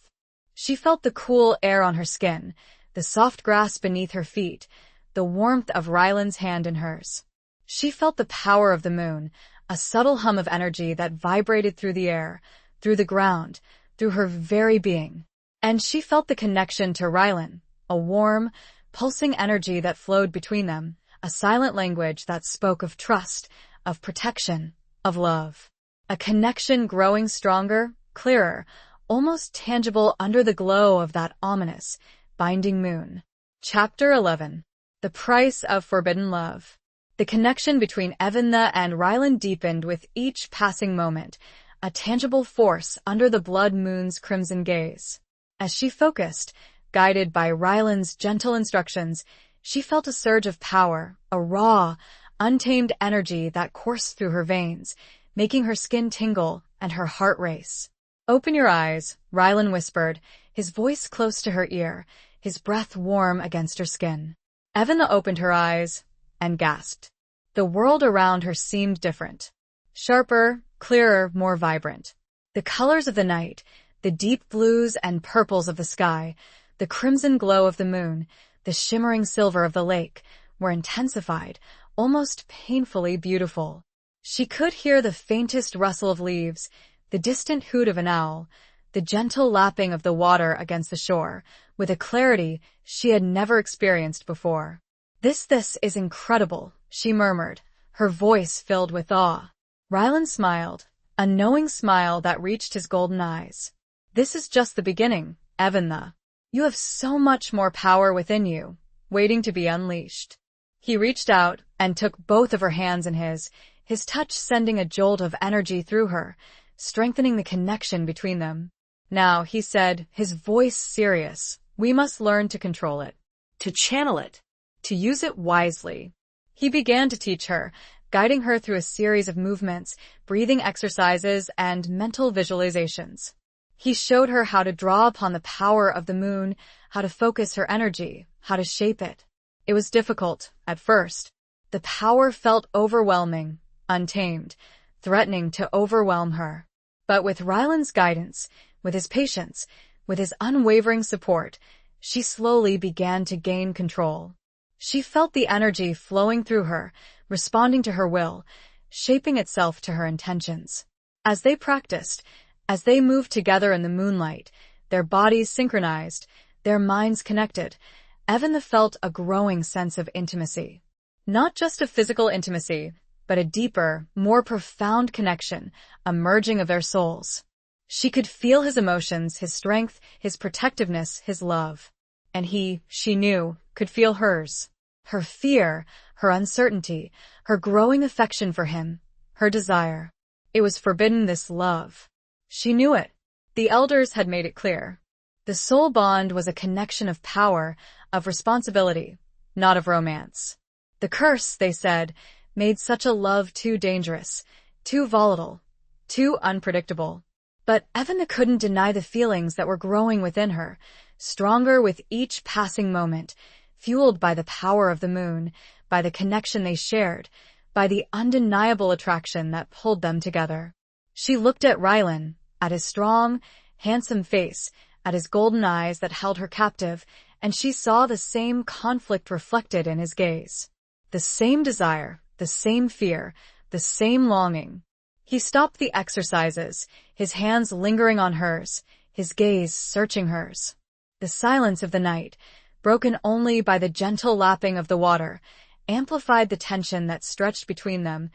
She felt the cool air on her skin, the soft grass beneath her feet, the warmth of Ryland's hand in hers. She felt the power of the moon, a subtle hum of energy that vibrated through the air, through the ground, through her very being. And she felt the connection to Ryland, a warm, pulsing energy that flowed between them, a silent language that spoke of trust, of protection, of love. A connection growing stronger, clearer, almost tangible under the glow of that ominous, binding moon. Chapter 11. The Price of Forbidden Love. The connection between Evanna and Ryland deepened with each passing moment, a tangible force under the blood moon's crimson gaze. As she focused, guided by Ryland's gentle instructions, she felt a surge of power, a raw, untamed energy that coursed through her veins, making her skin tingle and her heart race. "Open your eyes," Ryland whispered, his voice close to her ear, his breath warm against her skin. Evanna opened her eyes and gasped. The world around her seemed different. Sharper, clearer, more vibrant. The colors of the night, the deep blues and purples of the sky, the crimson glow of the moon, the shimmering silver of the lake, were intensified, almost painfully beautiful. She could hear the faintest rustle of leaves, the distant hoot of an owl, the gentle lapping of the water against the shore, with a clarity she had never experienced before. This is incredible," she murmured, her voice filled with awe. Ryland smiled, a knowing smile that reached his golden eyes. "This is just the beginning, Evanna. You have so much more power within you, waiting to be unleashed." He reached out and took both of her hands in his touch sending a jolt of energy through her, strengthening the connection between them. "Now," he said, his voice serious, "we must learn to control it, to channel it, to use it wisely." He began to teach her, guiding her through a series of movements, breathing exercises, and mental visualizations. He showed her how to draw upon the power of the moon, how to focus her energy, how to shape it. It was difficult, at first. The power felt overwhelming, untamed, threatening to overwhelm her. But with Ryland's guidance, with his patience, with his unwavering support, she slowly began to gain control. She felt the energy flowing through her, responding to her will, shaping itself to her intentions. As they practiced, as they moved together in the moonlight, their bodies synchronized, their minds connected, Evanna felt a growing sense of intimacy. Not just a physical intimacy, but a deeper, more profound connection, a merging of their souls. She could feel his emotions, his strength, his protectiveness, his love. And he, she knew, could feel hers. Her fear, her uncertainty, her growing affection for him, her desire. It was forbidden, this love. She knew it. The elders had made it clear. The soul bond was a connection of power, of responsibility, not of romance. The curse, they said, made such a love too dangerous, too volatile, too unpredictable. But Evanna couldn't deny the feelings that were growing within her, stronger with each passing moment, fueled by the power of the moon, by the connection they shared, by the undeniable attraction that pulled them together. She looked at Ryland, at his strong, handsome face, at his golden eyes that held her captive, and she saw the same conflict reflected in his gaze. The same desire, the same fear, the same longing. He stopped the exercises, his hands lingering on hers, his gaze searching hers. The silence of the night, broken only by the gentle lapping of the water, amplified the tension that stretched between them,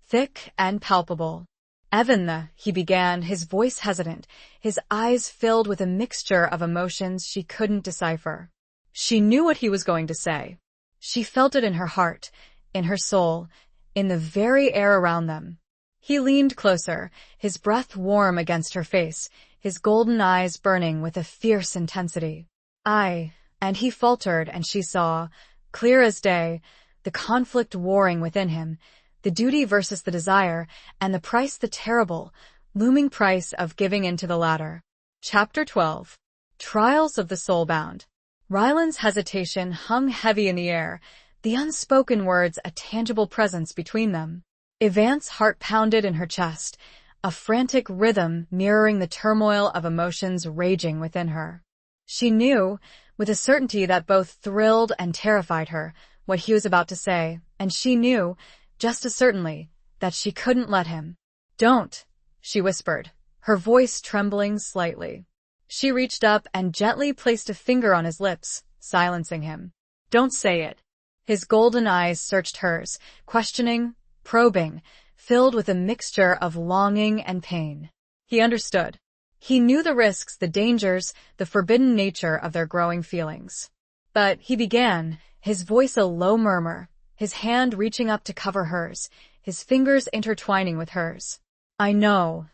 thick and palpable. "Evanna," he began, his voice hesitant, his eyes filled with a mixture of emotions she couldn't decipher. She knew what he was going to say. She felt it in her heart, in her soul, in the very air around them. He leaned closer, his breath warm against her face, his golden eyes burning with a fierce intensity. And he faltered, and she saw, clear as day, the conflict warring within him, the duty versus the desire, and the price, the terrible, looming price of giving in to the latter. Chapter 12. Trials of the Soulbound. Ryland's hesitation hung heavy in the air, the unspoken words a tangible presence between them. Yvan's heart pounded in her chest, a frantic rhythm mirroring the turmoil of emotions raging within her. She knew, with a certainty that both thrilled and terrified her, what he was about to say, and she knew, just as certainly, that she couldn't let him. "Don't," she whispered, her voice trembling slightly. She reached up and gently placed a finger on his lips, silencing him. "Don't say it." His golden eyes searched hers, questioning, probing, filled with a mixture of longing and pain. He understood. He knew the risks, the dangers, the forbidden nature of their growing feelings. But he began, his voice a low murmur, his hand reaching up to cover hers, his fingers intertwining with hers. "I know,"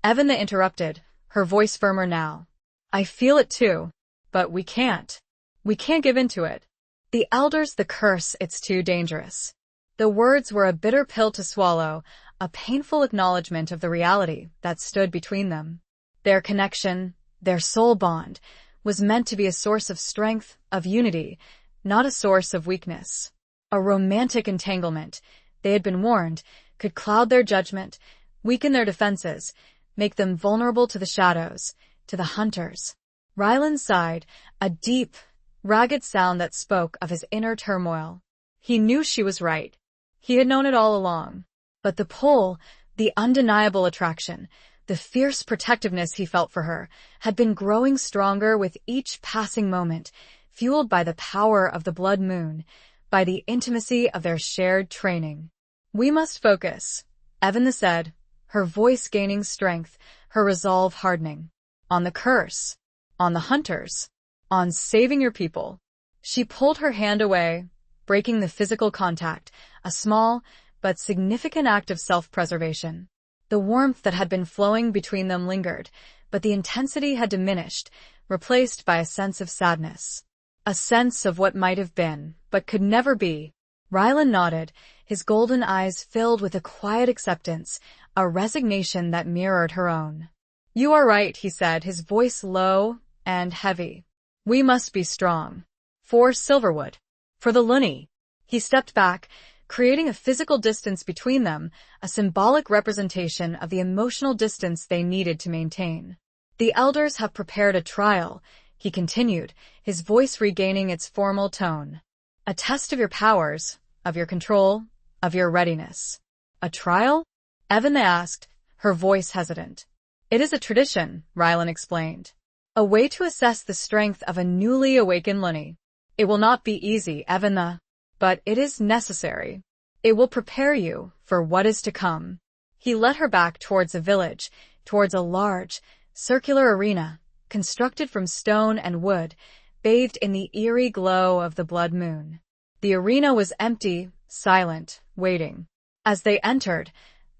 Evan interrupted, her voice firmer now. "I feel it too, but we can't. We can't give in to it. The elders, the curse, it's too dangerous." The words were a bitter pill to swallow, a painful acknowledgement of the reality that stood between them. Their connection, their soul bond, was meant to be a source of strength, of unity, not a source of weakness. A romantic entanglement, they had been warned, could cloud their judgment, weaken their defenses, make them vulnerable to the shadows, to the hunters. Ryland sighed, a deep, ragged sound that spoke of his inner turmoil. He knew she was right. He had known it all along. But the pull, the undeniable attraction, the fierce protectiveness he felt for her, had been growing stronger with each passing moment, fueled by the power of the blood moon, by the intimacy of their shared training. "We must focus," Evan said, her voice gaining strength, her resolve hardening. "On the curse. On the hunters. On saving your people." She pulled her hand away, breaking the physical contact, a small but significant act of self-preservation. The warmth that had been flowing between them lingered, but the intensity had diminished, replaced by a sense of sadness. A sense of what might have been, but could never be. Ryland nodded, his golden eyes filled with a quiet acceptance, a resignation that mirrored her own. "You are right," he said, his voice low and heavy. "We must be strong. For Silverwood. For the Lunny." He stepped back, creating a physical distance between them, a symbolic representation of the emotional distance they needed to maintain. "The elders have prepared a trial," he continued, his voice regaining its formal tone. "A test of your powers, of your control, of your readiness." "A trial?" Evan asked, her voice hesitant. "It is a tradition," Ryland explained. "A way to assess the strength of a newly awakened Lunny. It will not be easy, Evan, but it is necessary. It will prepare you for what is to come." He led her back towards a village, towards a large, circular arena, constructed from stone and wood, bathed in the eerie glow of the blood moon. The arena was empty, silent, waiting. As they entered,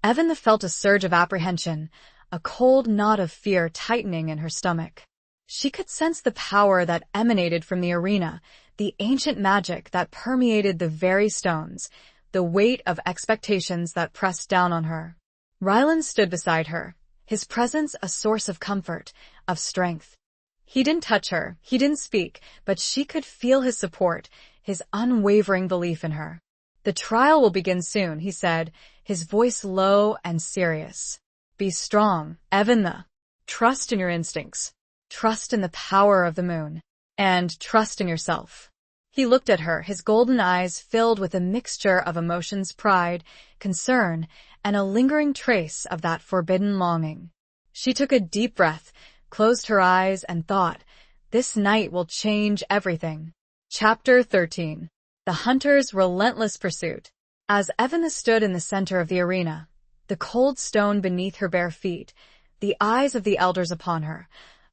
Evan felt a surge of apprehension, a cold knot of fear tightening in her stomach. She could sense the power that emanated from the arena, the ancient magic that permeated the very stones, the weight of expectations that pressed down on her. Ryland stood beside her, his presence a source of comfort, of strength. He didn't touch her, he didn't speak, but she could feel his support, his unwavering belief in her. "The trial will begin soon," he said, his voice low and serious. "Be strong, Evan. Trust in your instincts. Trust in the power of the moon. And trust in yourself." He looked at her, his golden eyes filled with a mixture of emotions, pride, concern, and a lingering trace of that forbidden longing. She took a deep breath, closed her eyes, and thought, "This night will change everything." Chapter 13. The Hunter's Relentless Pursuit. As Evan stood in the center of the arena, the cold stone beneath her bare feet, the eyes of the elders upon her,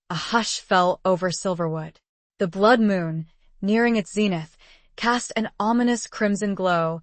a hush fell over Silverwood. The blood moon, nearing its zenith, cast an ominous crimson glow,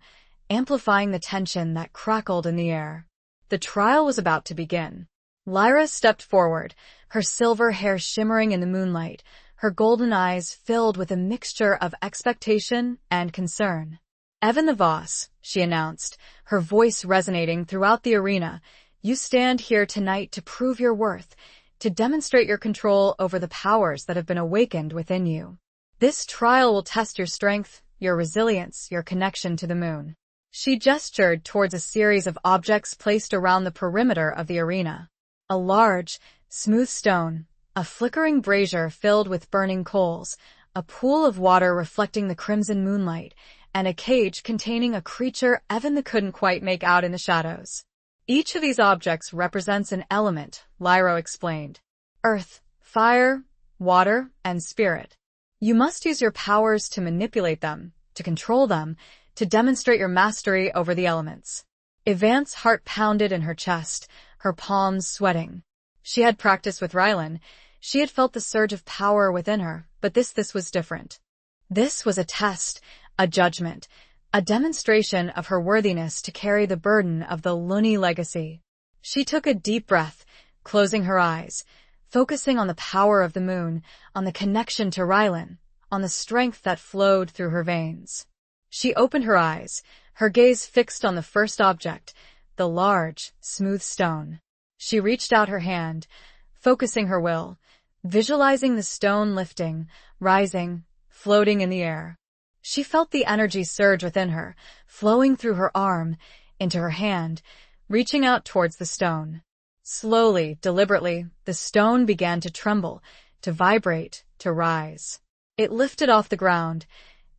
amplifying the tension that crackled in the air. The trial was about to begin. Lyra stepped forward, her silver hair shimmering in the moonlight, her golden eyes filled with a mixture of expectation and concern. "Evan the Voss," she announced, her voice resonating throughout the arena, "you stand here tonight to prove your worth, to demonstrate your control over the powers that have been awakened within you. This trial will test your strength, your resilience, your connection to the moon." She gestured towards a series of objects placed around the perimeter of the arena. A large, smooth stone, a flickering brazier filled with burning coals, a pool of water reflecting the crimson moonlight, and a cage containing a creature Evan couldn't quite make out in the shadows. Each of these objects represents an element, Lyra explained. Earth, fire, water, and spirit. You must use your powers to manipulate them, to control them, to demonstrate your mastery over the elements. Ivan's heart pounded in her chest, her palms sweating. She had practiced with Rylan. She had felt the surge of power within her, but this was different. This was a test, a judgment, a demonstration of her worthiness to carry the burden of the Luni legacy. She took a deep breath, closing her eyes, focusing on the power of the moon, on the connection to Rylan, on the strength that flowed through her veins. She opened her eyes, her gaze fixed on the first object, the large, smooth stone. She reached out her hand, focusing her will, visualizing the stone lifting, rising, floating in the air. She felt the energy surge within her, flowing through her arm, into her hand, reaching out towards the stone. Slowly, deliberately, the stone began to tremble, to vibrate, to rise. It lifted off the ground,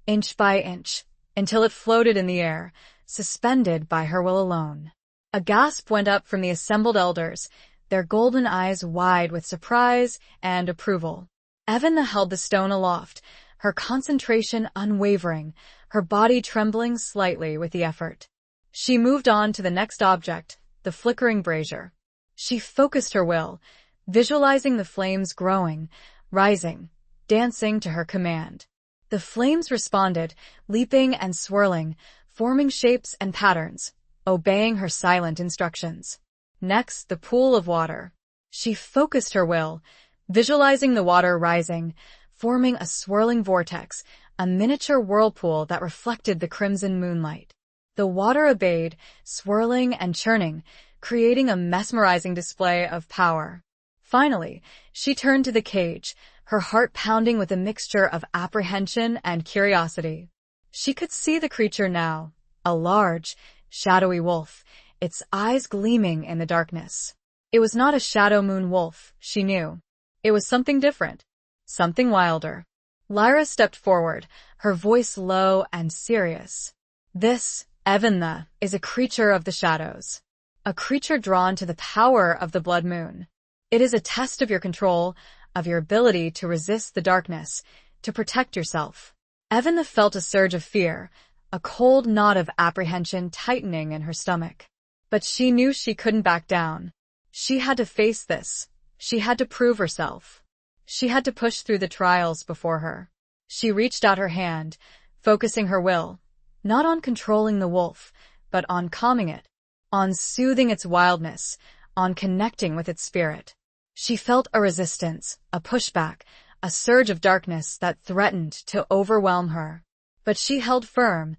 inch by inch, until it floated in the air, suspended by her will alone. A gasp went up from the assembled elders, their golden eyes wide with surprise and approval. Evan held the stone aloft, her concentration unwavering, her body trembling slightly with the effort. She moved on to the next object, the flickering brazier. She focused her will, visualizing the flames growing, rising, dancing to her command. The flames responded, leaping and swirling, forming shapes and patterns, obeying her silent instructions. Next, the pool of water. She focused her will, visualizing the water rising, forming a swirling vortex, a miniature whirlpool that reflected the crimson moonlight. The water obeyed, swirling and churning, creating a mesmerizing display of power. Finally, she turned to the cage, her heart pounding with a mixture of apprehension and curiosity. She could see the creature now, a large, shadowy wolf, its eyes gleaming in the darkness. It was not a shadow moon wolf, she knew. It was something different, something wilder. Lyra stepped forward, her voice low and serious. "This, Evan, is a creature of the shadows. A creature drawn to the power of the blood moon. It is a test of your control, of your ability to resist the darkness, to protect yourself." Evan felt a surge of fear, a cold knot of apprehension tightening in her stomach. But she knew she couldn't back down. She had to face this. She had to prove herself. She had to push through the trials before her. She reached out her hand, focusing her will, not on controlling the wolf, but on calming it, on soothing its wildness, on connecting with its spirit. She felt a resistance, a pushback, a surge of darkness that threatened to overwhelm her. But she held firm,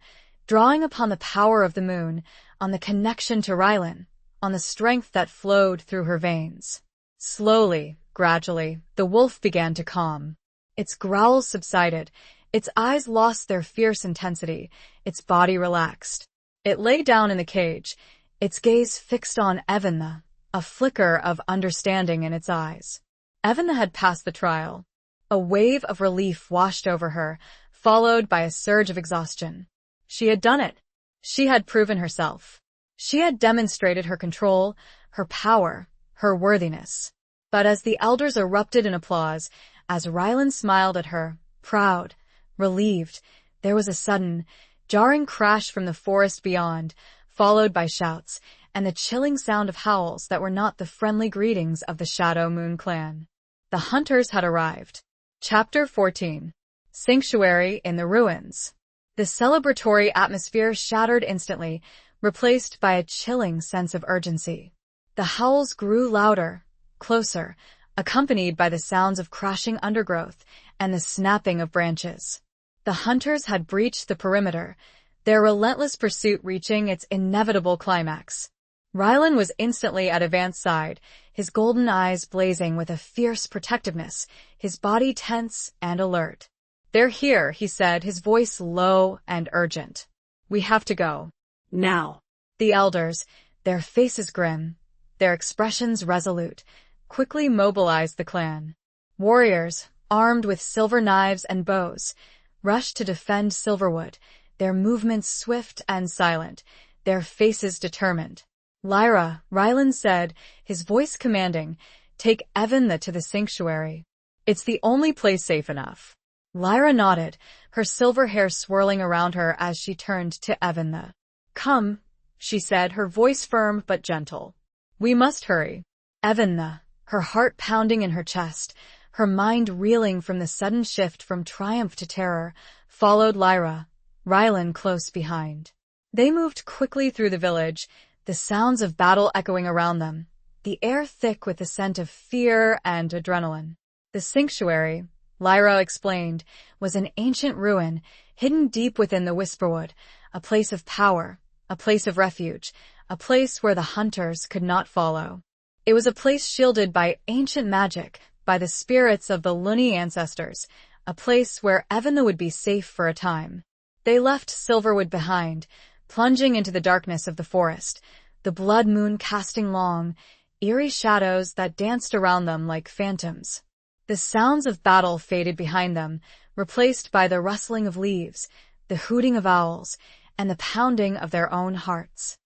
drawing upon the power of the moon, on the connection to Rylan, on the strength that flowed through her veins. Slowly, gradually, the wolf began to calm. Its growls subsided, its eyes lost their fierce intensity, its body relaxed. It lay down in the cage, its gaze fixed on Evan, a flicker of understanding in its eyes. Evan had passed the trial. A wave of relief washed over her, followed by a surge of exhaustion. She had done it. She had proven herself. She had demonstrated her control, her power, her worthiness. But as the elders erupted in applause, as Rylan smiled at her, proud, relieved, there was a sudden, jarring crash from the forest beyond, followed by shouts, and the chilling sound of howls that were not the friendly greetings of the Shadow Moon clan. The hunters had arrived. Chapter 14. Sanctuary in the Ruins. The celebratory atmosphere shattered instantly, replaced by a chilling sense of urgency. The howls grew louder, closer, accompanied by the sounds of crashing undergrowth and the snapping of branches. The hunters had breached the perimeter, their relentless pursuit reaching its inevitable climax. Rylan was instantly at Avant's side, his golden eyes blazing with a fierce protectiveness, his body tense and alert. "They're here," he said, his voice low and urgent. "We have to go. Now." The elders, their faces grim, their expressions resolute, quickly mobilized the clan. Warriors, armed with silver knives and bows, rushed to defend Silverwood, their movements swift and silent, their faces determined. "Lyra," Rylan said, his voice commanding, "take Eventha to the sanctuary. It's the only place safe enough." Lyra nodded, her silver hair swirling around her as she turned to Eventha. "Come," she said, her voice firm but gentle. "We must hurry." Eventha, her heart pounding in her chest, her mind reeling from the sudden shift from triumph to terror, followed Lyra, Rylan close behind. They moved quickly through the village, the sounds of battle echoing around them, the air thick with the scent of fear and adrenaline. The sanctuary, Lyra explained, was an ancient ruin, hidden deep within the Whisperwood, a place of power, a place of refuge, a place where the hunters could not follow. It was a place shielded by ancient magic, by the spirits of the Lunny ancestors, a place where Eventha would be safe for a time. They left Silverwood behind, plunging into the darkness of the forest, the blood moon casting long, eerie shadows that danced around them like phantoms. The sounds of battle faded behind them, replaced by the rustling of leaves, the hooting of owls, and the pounding of their own hearts.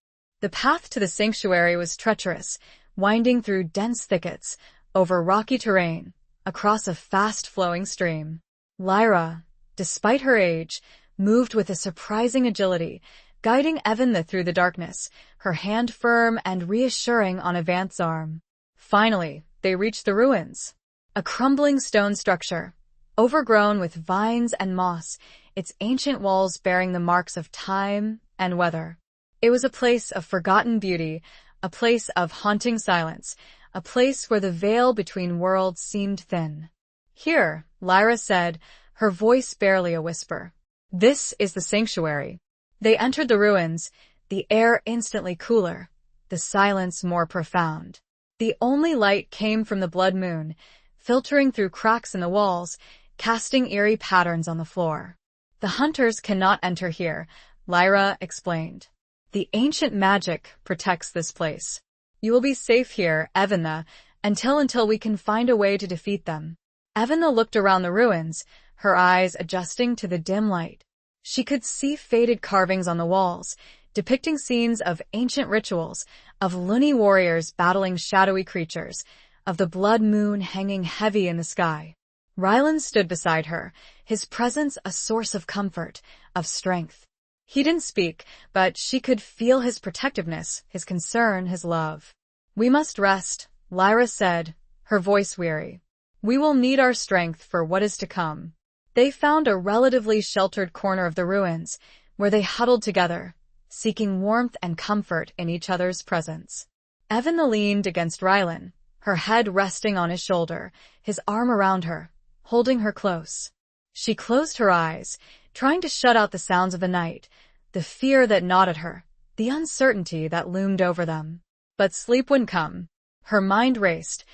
The path to the sanctuary was treacherous, winding through dense thickets, over rocky terrain, across a fast-flowing stream. Lyra, despite her age, moved with a surprising agility, guiding Eventha through the darkness, her hand firm and reassuring on Avant's arm. Finally, they reached the ruins. A crumbling stone structure, overgrown with vines and moss, its ancient walls bearing the marks of time and weather. It was a place of forgotten beauty, a place of haunting silence, a place where the veil between worlds seemed thin. "Here," Lyra said, her voice barely a whisper. "This is the sanctuary." They entered the ruins, the air instantly cooler, the silence more profound. The only light came from the blood moon, filtering through cracks in the walls, casting eerie patterns on the floor. "The hunters cannot enter here," Lyra explained. "The ancient magic protects this place. You will be safe here, Eventha, until we can find a way to defeat them." Eventha looked around the ruins, her eyes adjusting to the dim light. She could see faded carvings on the walls, depicting scenes of ancient rituals, of Lunny warriors battling shadowy creatures, of the blood moon hanging heavy in the sky. Rylan stood beside her, his presence a source of comfort, of strength. He didn't speak, but she could feel his protectiveness, his concern, his love. "We must rest," Lyra said, her voice weary. "We will need our strength for what is to come." They found a relatively sheltered corner of the ruins, where they huddled together, seeking warmth and comfort in each other's presence. Eventha leaned against Rylan, her head resting on his shoulder, his arm around her, holding her close. She closed her eyes, trying to shut out the sounds of the night, the fear that gnawed at her, the uncertainty that loomed over them. But sleep wouldn't come. Her mind raced,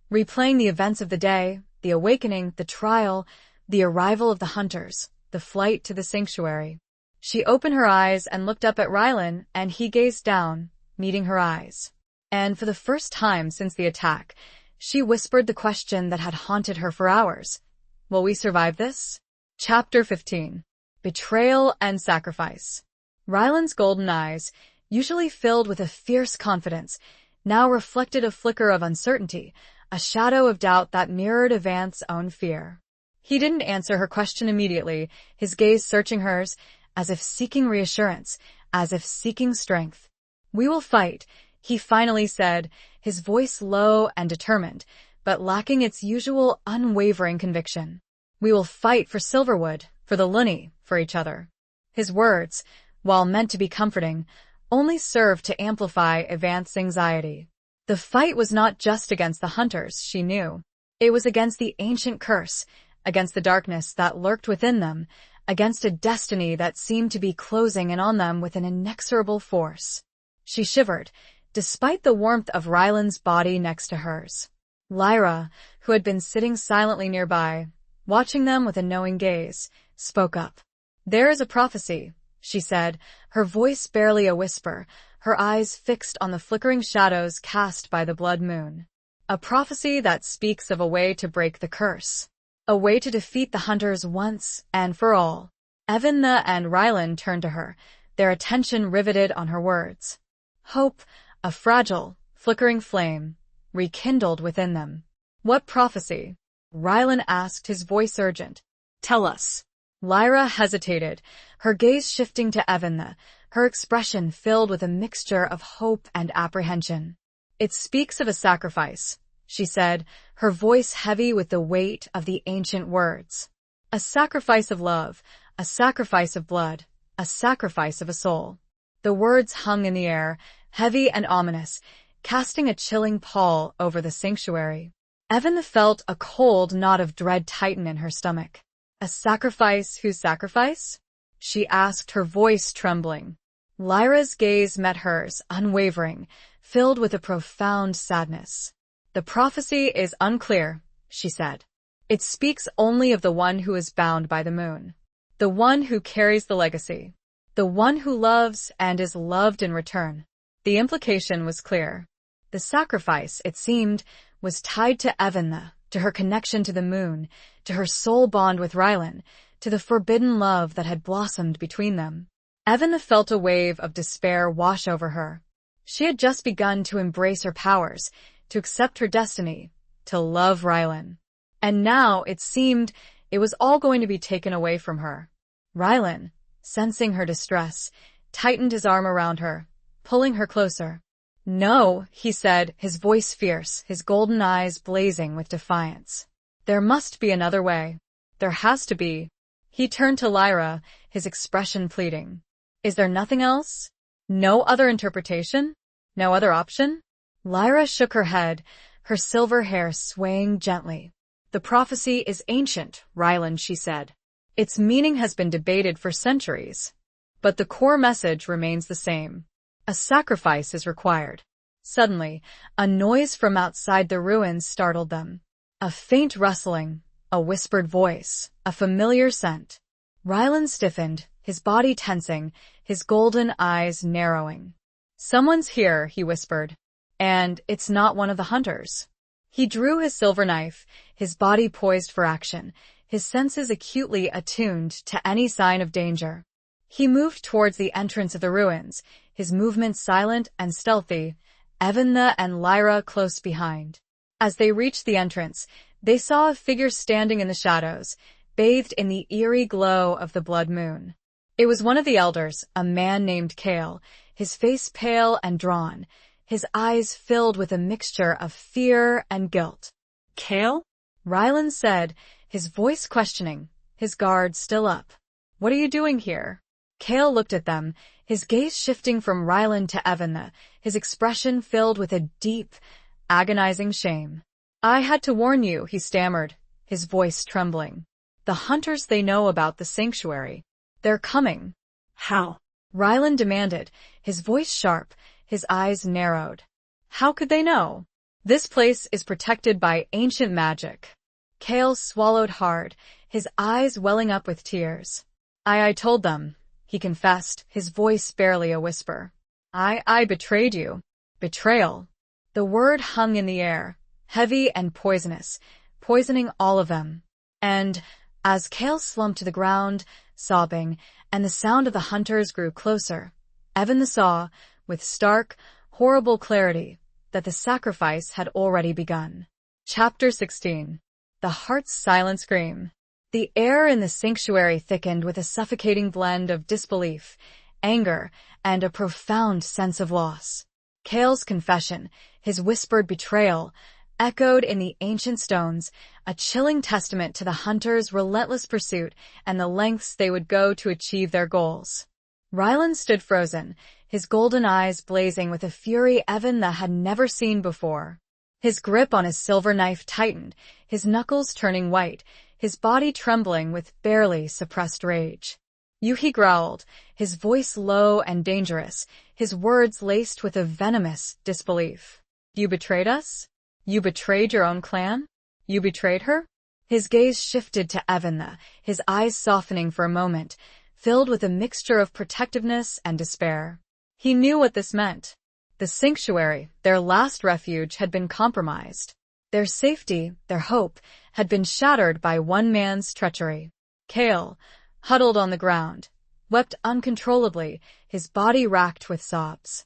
replaying the events of the day, the awakening, the trial, the arrival of the hunters, the flight to the sanctuary. She opened her eyes and looked up at Rylan, and he gazed down, meeting her eyes. And for the first time since the attack, she whispered the question that had haunted her for hours. "Will we survive this?" Chapter 15. Betrayal and Sacrifice. Rylan's golden eyes, usually filled with a fierce confidence, now reflected a flicker of uncertainty, a shadow of doubt that mirrored Avant's own fear. He didn't answer her question immediately, his gaze searching hers, as if seeking reassurance, as if seeking strength. "We will fight," he finally said, his voice low and determined, but lacking its usual unwavering conviction. "We will fight for Silverwood, for the Lunny, for each other." His words, while meant to be comforting, only served to amplify Evanth's anxiety. The fight was not just against the hunters, she knew. It was against the ancient curse, against the darkness that lurked within them, against a destiny that seemed to be closing in on them with an inexorable force. She shivered, despite the warmth of Ryland's body next to hers. Lyra, who had been sitting silently nearby, watching them with a knowing gaze, spoke up. "There is a prophecy," she said, her voice barely a whisper, her eyes fixed on the flickering shadows cast by the blood moon. "A prophecy that speaks of a way to break the curse. A way to defeat the hunters once and for all." Eventha and Ryland turned to her, their attention riveted on her words. Hope, a fragile, flickering flame, rekindled within them. "What prophecy?" Ryland asked, his voice urgent. "Tell us." Lyra hesitated, her gaze shifting to Eventha, her expression filled with a mixture of hope and apprehension. "It speaks of a sacrifice," she said, her voice heavy with the weight of the ancient words. "A sacrifice of love, a sacrifice of blood, a sacrifice of a soul." The words hung in the air, heavy and ominous, casting a chilling pall over the sanctuary. Eventha felt a cold knot of dread tighten in her stomach. "A sacrifice whose sacrifice?" she asked, her voice trembling. Lyra's gaze met hers, unwavering, filled with a profound sadness. "The prophecy is unclear," she said. "It speaks only of the one who is bound by the moon, the one who carries the legacy, the one who loves and is loved in return." The implication was clear. The sacrifice, it seemed, was tied to Eventha, to her connection to the moon, to her soul bond with Ryland, to the forbidden love that had blossomed between them. Eventha felt a wave of despair wash over her. She had just begun to embrace her powers, to accept her destiny, to love Ryland. And now, it seemed, it was all going to be taken away from her. Ryland, sensing her distress, tightened his arm around her, pulling her closer. "No," he said, his voice fierce, his golden eyes blazing with defiance. "There must be another way. There has to be." He turned to Lyra, his expression pleading. "Is there nothing else? No other interpretation? No other option?" Lyra shook her head, her silver hair swaying gently. "The prophecy is ancient, Ryland," she said. "Its meaning has been debated for centuries. But the core message remains the same. A sacrifice is required." Suddenly, a noise from outside the ruins startled them. A faint rustling, a whispered voice, a familiar scent. Ryland stiffened, his body tensing, his golden eyes narrowing. "Someone's here," he whispered. "And it's not one of the hunters." He drew his silver knife, his body poised for action, his senses acutely attuned to any sign of danger. He moved towards the entrance of the ruins, his movements silent and stealthy, Eventha and Lyra close behind. As they reached the entrance, they saw a figure standing in the shadows, bathed in the eerie glow of the blood moon. It was one of the elders, a man named Cale, his face pale and drawn, his eyes filled with a mixture of fear and guilt. "Cale?" Ryland said, his voice questioning, his guard still up. "What are you doing here?" Cale looked at them, his gaze shifting from Ryland to Eventha, his expression filled with a deep, agonizing shame. "I had to warn you," he stammered, his voice trembling. "The hunters, they know about the sanctuary. They're coming." "How?" Ryland demanded, his voice sharp, his eyes narrowed. "How could they know? This place is protected by ancient magic." Cale swallowed hard, his eyes welling up with tears. I told them," he confessed, his voice barely a whisper. I betrayed you." Betrayal. The word hung in the air, heavy and poisonous, poisoning all of them. And, as Cale slumped to the ground, sobbing, and the sound of the hunters grew closer, Eventha saw, with stark, horrible clarity, that the sacrifice had already begun. Chapter 16. The Heart's Silent Scream. The air in the sanctuary thickened with a suffocating blend of disbelief, anger, and a profound sense of loss. Cale's confession, his whispered betrayal, echoed in the ancient stones, a chilling testament to the hunters' relentless pursuit and the lengths they would go to achieve their goals. Ryland stood frozen, his golden eyes blazing with a fury Evan had never seen before. His grip on his silver knife tightened, his knuckles turning white, his body trembling with barely suppressed rage. "You," he growled, his voice low and dangerous, his words laced with a venomous disbelief. "You betrayed us? You betrayed your own clan? You betrayed her?" His gaze shifted to Eventha, his eyes softening for a moment, filled with a mixture of protectiveness and despair. He knew what this meant. The sanctuary, their last refuge, had been compromised. Their safety, their hope, had been shattered by one man's treachery. Cale, huddled on the ground, wept uncontrollably, his body racked with sobs.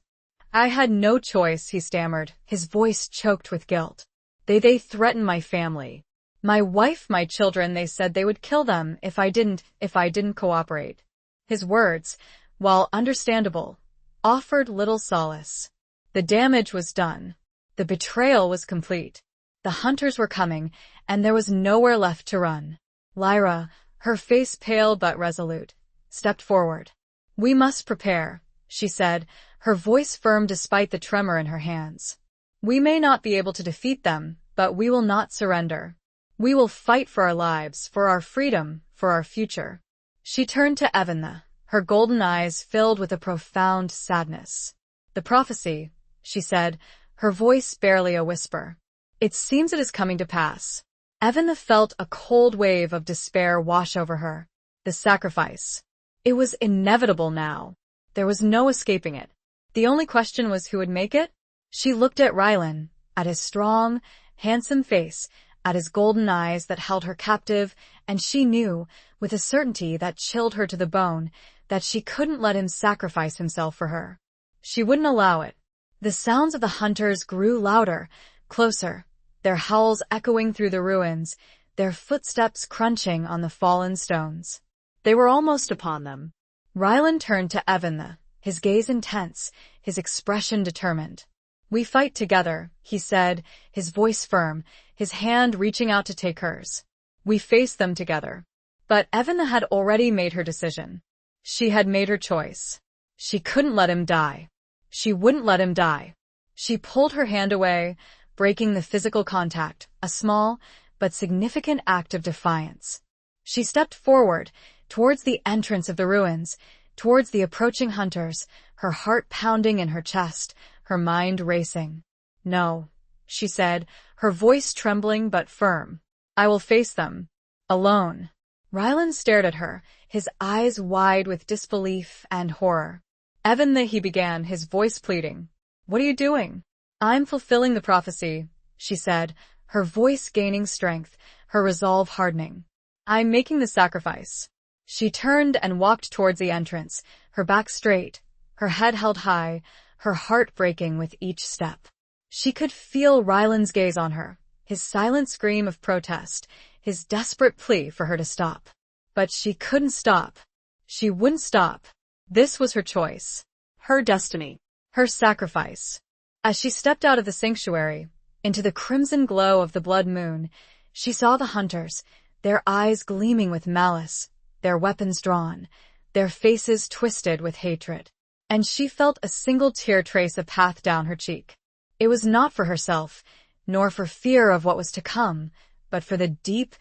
"I had no choice," he stammered, his voice choked with guilt. They threatened my family. My wife, my children, they said they would kill them if I didn't cooperate." His words, while understandable, offered little solace. The damage was done. The betrayal was complete. The hunters were coming, and there was nowhere left to run. Lyra, her face pale but resolute, stepped forward. "We must prepare," she said, her voice firm despite the tremor in her hands. "We may not be able to defeat them, but we will not surrender. We will fight for our lives, for our freedom, for our future." She turned to Eventha, her golden eyes filled with a profound sadness. "The prophecy," she said, her voice barely a whisper. "It seems it is coming to pass." Eventha felt a cold wave of despair wash over her. The sacrifice. It was inevitable now. There was no escaping it. The only question was who would make it? She looked at Rylan, at his strong, handsome face, at his golden eyes that held her captive, and she knew, with a certainty that chilled her to the bone, that she couldn't let him sacrifice himself for her. She wouldn't allow it. The sounds of the hunters grew louder, closer, their howls echoing through the ruins, their footsteps crunching on the fallen stones. They were almost upon them. Rylan turned to Eventha, his gaze intense, his expression determined. "We fight together," he said, his voice firm, his hand reaching out to take hers. "We face them together." But Eventha had already made her decision. She had made her choice. She couldn't let him die. She wouldn't let him die. She pulled her hand away, breaking the physical contact, a small but significant act of defiance. She stepped forward, towards the entrance of the ruins, towards the approaching hunters, her heart pounding in her chest, her mind racing. "No," she said, her voice trembling but firm. "I will face them. Alone." Rylan stared at her, his eyes wide with disbelief and horror. "Eventha," he began, his voice pleading. "What are you doing?" "I'm fulfilling the prophecy," she said, her voice gaining strength, her resolve hardening. "I'm making the sacrifice." She turned and walked towards the entrance, her back straight, her head held high, her heart breaking with each step. She could feel Rylan's gaze on her, his silent scream of protest, his desperate plea for her to stop. But she couldn't stop. She wouldn't stop. This was her choice, her destiny, her sacrifice. As she stepped out of the sanctuary, into the crimson glow of the blood moon, she saw the hunters, their eyes gleaming with malice, their weapons drawn, their faces twisted with hatred. And she felt a single tear trace a path down her cheek. It was not for herself, nor for fear of what was to come, but for the deep,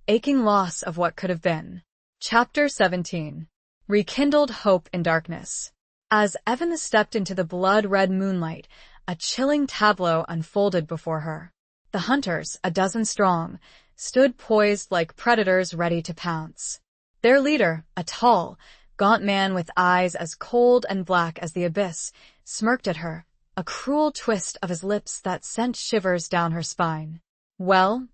aching loss of what could have been. Chapter 17. Rekindled Hope in Darkness. As Eventha stepped into the blood-red moonlight, a chilling tableau unfolded before her. The hunters, a dozen strong, stood poised like predators ready to pounce. Their leader, a tall, gaunt man with eyes as cold and black as the abyss, smirked at her, a cruel twist of his lips that sent shivers down her spine. Well,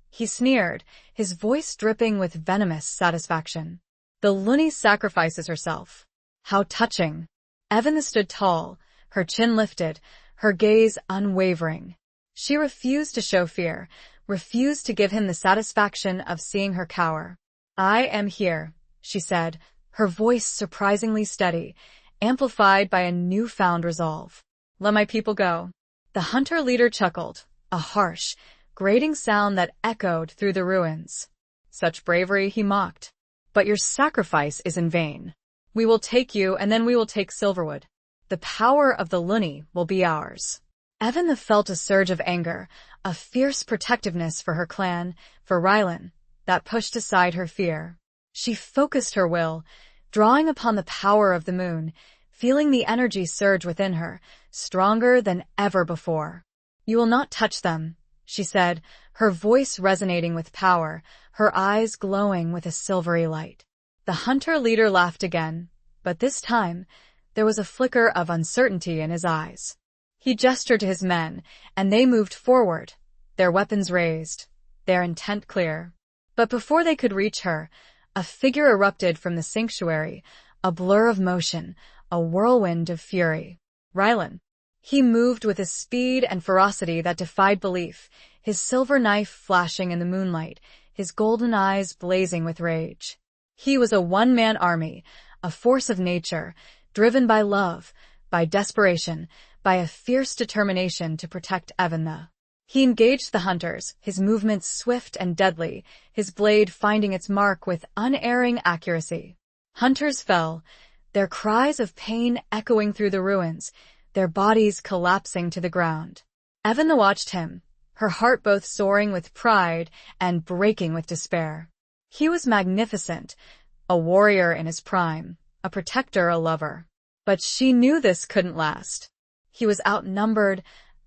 he sneered, his voice dripping with venomous satisfaction. "The loony sacrifices herself. How touching." Eventha stood tall, her chin lifted, her gaze unwavering. She refused to show fear, refused to give him the satisfaction of seeing her cower. "I am here," she said, her voice surprisingly steady, amplified by a newfound resolve. "Let my people go." The hunter leader chuckled, a harsh, grating sound that echoed through the ruins. "Such bravery," he mocked. "But your sacrifice is in vain. We will take you, and then we will take Silverwood. The power of the Lunny will be ours." Evan felt a surge of anger, a fierce protectiveness for her clan, for Rylan, that pushed aside her fear. She focused her will, drawing upon the power of the moon, feeling the energy surge within her, stronger than ever before. "You will not touch them," she said, her voice resonating with power, her eyes glowing with a silvery light. The hunter leader laughed again, but this time, there was a flicker of uncertainty in his eyes. He gestured to his men, and they moved forward, their weapons raised, their intent clear. But before they could reach her, a figure erupted from the sanctuary, a blur of motion, a whirlwind of fury. Rylan. He moved with a speed and ferocity that defied belief, his silver knife flashing in the moonlight, his golden eyes blazing with rage. He was a one-man army, a force of nature, driven by love, by desperation, by a fierce determination to protect Evan. He engaged the hunters, his movements swift and deadly, his blade finding its mark with unerring accuracy. Hunters fell, their cries of pain echoing through the ruins, their bodies collapsing to the ground. Evan watched him, her heart both soaring with pride and breaking with despair. He was magnificent, a warrior in his prime, a protector, a lover. But she knew this couldn't last. He was outnumbered,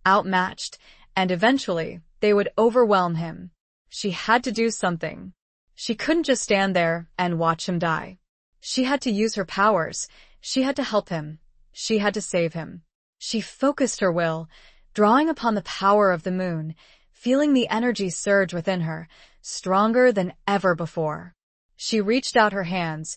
outmatched, and eventually they would overwhelm him. She had to do something. She couldn't just stand there and watch him die. She had to use her powers. She had to help him. She had to save him. She focused her will, drawing upon the power of the moon, feeling the energy surge within her, stronger than ever before. She reached out her hands,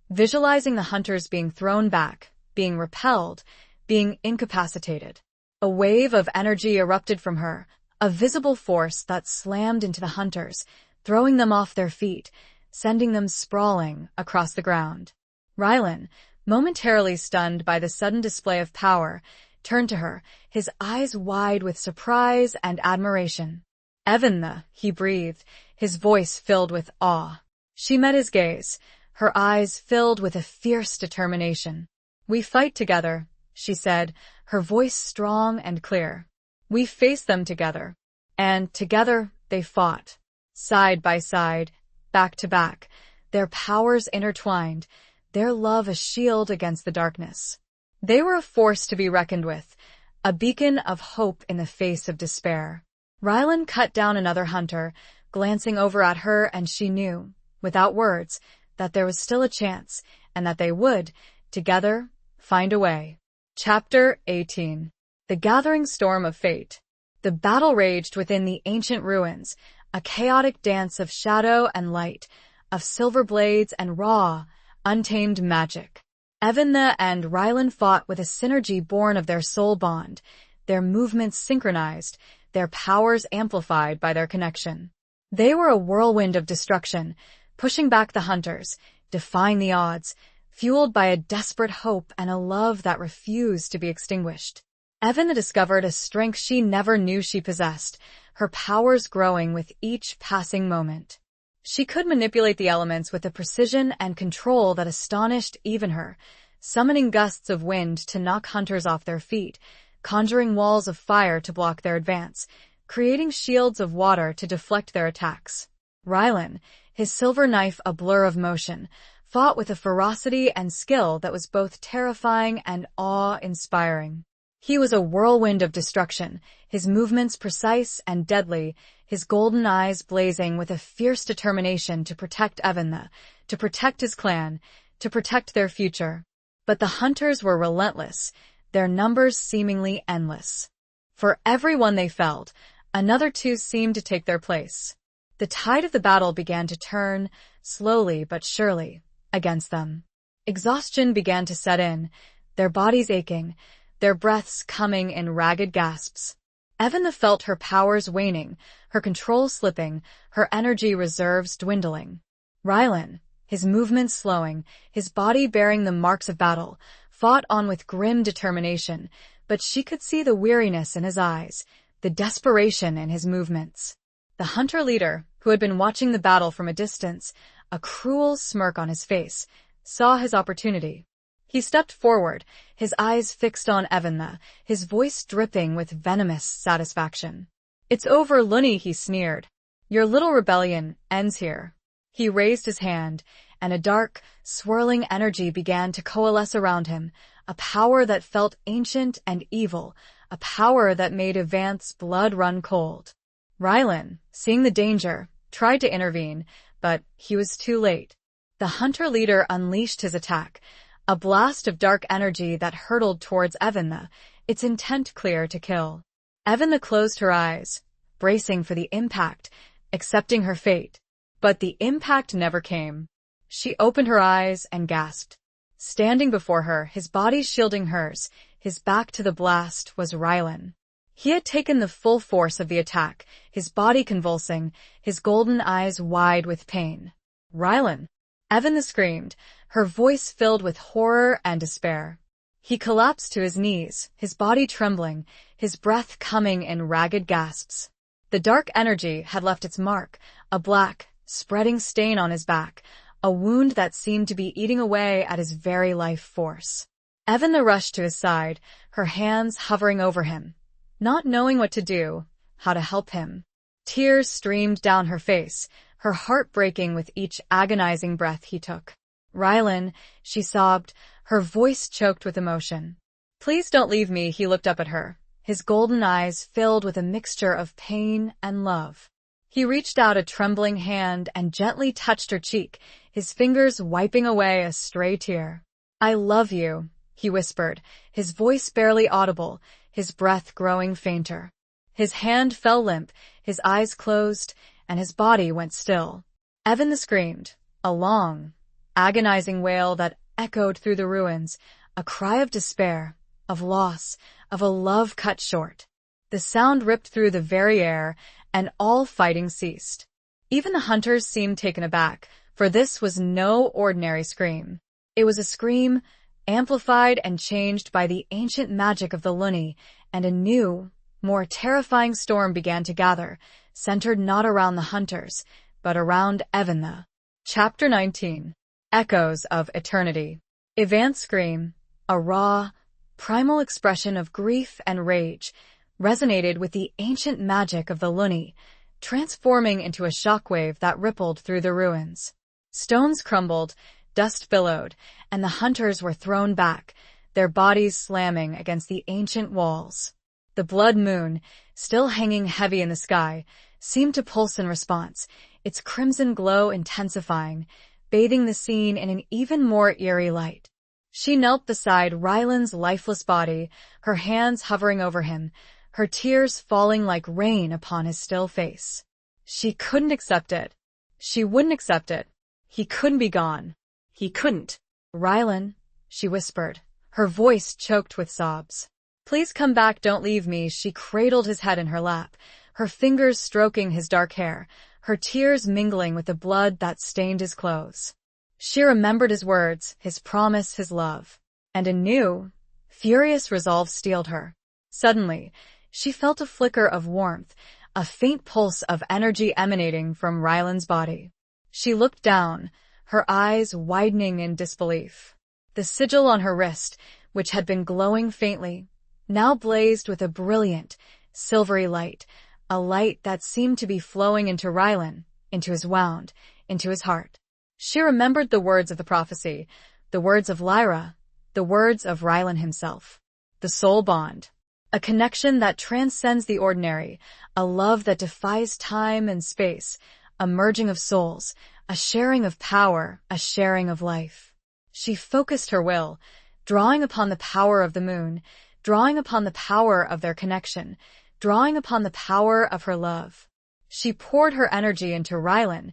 visualizing the hunters being thrown back, being repelled, being incapacitated. A wave of energy erupted from her, a visible force that slammed into the hunters, throwing them off their feet, sending them sprawling across the ground. Rylan, momentarily stunned by the sudden display of power, turned to her, his eyes wide with surprise and admiration. "Evan," he breathed, his voice filled with awe. She met his gaze, her eyes filled with a fierce determination. "We fight together," she said, her voice strong and clear. "We faced them together." And together they fought, side by side, back to back, their powers intertwined, their love a shield against the darkness. They were a force to be reckoned with, a beacon of hope in the face of despair. Rylan cut down another hunter, glancing over at her, and she knew, without words, that there was still a chance, and that they would, together, find a way. Chapter 18. The Gathering Storm of Fate. The battle raged within the ancient ruins, a chaotic dance of shadow and light, of silver blades and raw, untamed magic. Evan and Rylan fought with a synergy born of their soul bond, their movements synchronized, their powers amplified by their connection. They were a whirlwind of destruction, pushing back the hunters, defying the odds, fueled by a desperate hope and a love that refused to be extinguished. Evan discovered a strength she never knew she possessed, her powers growing with each passing moment. She could manipulate the elements with a precision and control that astonished even her, summoning gusts of wind to knock hunters off their feet, conjuring walls of fire to block their advance, creating shields of water to deflect their attacks. Rylan, his silver knife a blur of motion, fought with a ferocity and skill that was both terrifying and awe-inspiring. He was a whirlwind of destruction, his movements precise and deadly, his golden eyes blazing with a fierce determination to protect Evan, to protect his clan, to protect their future. But the hunters were relentless, their numbers seemingly endless. For every one they felled, another two seemed to take their place. The tide of the battle began to turn, slowly but surely, against them. Exhaustion began to set in, their bodies aching, their breaths coming in ragged gasps. Evan felt her powers waning, her control slipping, her energy reserves dwindling. Rylan, his movements slowing, his body bearing the marks of battle, fought on with grim determination, but she could see the weariness in his eyes, the desperation in his movements. The hunter leader, who had been watching the battle from a distance, a cruel smirk on his face, saw his opportunity. He stepped forward, his eyes fixed on Evan, his voice dripping with venomous satisfaction. "It's over, Lunny," he sneered. "Your little rebellion ends here." He raised his hand, and a dark, swirling energy began to coalesce around him, a power that felt ancient and evil, a power that made Evanth's blood run cold. Rylan, seeing the danger, tried to intervene, but he was too late. The hunter leader unleashed his attack, a blast of dark energy that hurtled towards Evan, its intent clear to kill. Evan closed her eyes, bracing for the impact, accepting her fate. But the impact never came. She opened her eyes and gasped. Standing before her, his body shielding hers, his back to the blast, was Rylan. He had taken the full force of the attack, his body convulsing, his golden eyes wide with pain. "Rylan!" Evan screamed, her voice filled with horror and despair. He collapsed to his knees, his body trembling, his breath coming in ragged gasps. The dark energy had left its mark, a black, spreading stain on his back, a wound that seemed to be eating away at his very life force. Evan rushed to his side, her hands hovering over him, not knowing what to do, how to help him. Tears streamed down her face, her heart breaking with each agonizing breath he took. "Rylan," she sobbed, her voice choked with emotion. "Please don't leave me," he looked up at her, his golden eyes filled with a mixture of pain and love. He reached out a trembling hand and gently touched her cheek, his fingers wiping away a stray tear. "I love you," he whispered, his voice barely audible, his breath growing fainter. His hand fell limp, his eyes closed, and his body went still. Evan screamed, a long, agonizing wail that echoed through the ruins, a cry of despair, of loss, of a love cut short. The sound ripped through the very air, and all fighting ceased. Even the hunters seemed taken aback, for this was no ordinary scream. It was a scream, amplified and changed by the ancient magic of the Lunny, and a new, more terrifying storm began to gather, centered not around the hunters, but around Evan. Chapter 19. Echoes of Eternity. Evanth's scream, a raw, primal expression of grief and rage, resonated with the ancient magic of the Lunny, transforming into a shockwave that rippled through the ruins. Stones crumbled, dust billowed, and the hunters were thrown back, their bodies slamming against the ancient walls. The blood moon, still hanging heavy in the sky, seemed to pulse in response, its crimson glow intensifying, bathing the scene in an even more eerie light. She knelt beside Rylan's lifeless body, her hands hovering over him, her tears falling like rain upon his still face. She couldn't accept it. She wouldn't accept it. He couldn't be gone. He couldn't. "Rylan," she whispered, her voice choked with sobs. "Please come back, don't leave me." She cradled his head in her lap, her fingers stroking his dark hair, her tears mingling with the blood that stained his clothes. She remembered his words, his promise, his love, and a new, furious resolve steeled her. Suddenly, she felt a flicker of warmth, a faint pulse of energy emanating from Rylan's body. She looked down, her eyes widening in disbelief. The sigil on her wrist, which had been glowing faintly, now blazed with a brilliant, silvery light, a light that seemed to be flowing into Rylan, into his wound, into his heart. She remembered the words of the prophecy, the words of Lyra, the words of Rylan himself. The soul bond. A connection that transcends the ordinary, a love that defies time and space, a merging of souls, a sharing of power, a sharing of life. She focused her will, drawing upon the power of the moon, drawing upon the power of their connection, drawing upon the power of her love. She poured her energy into Rylan,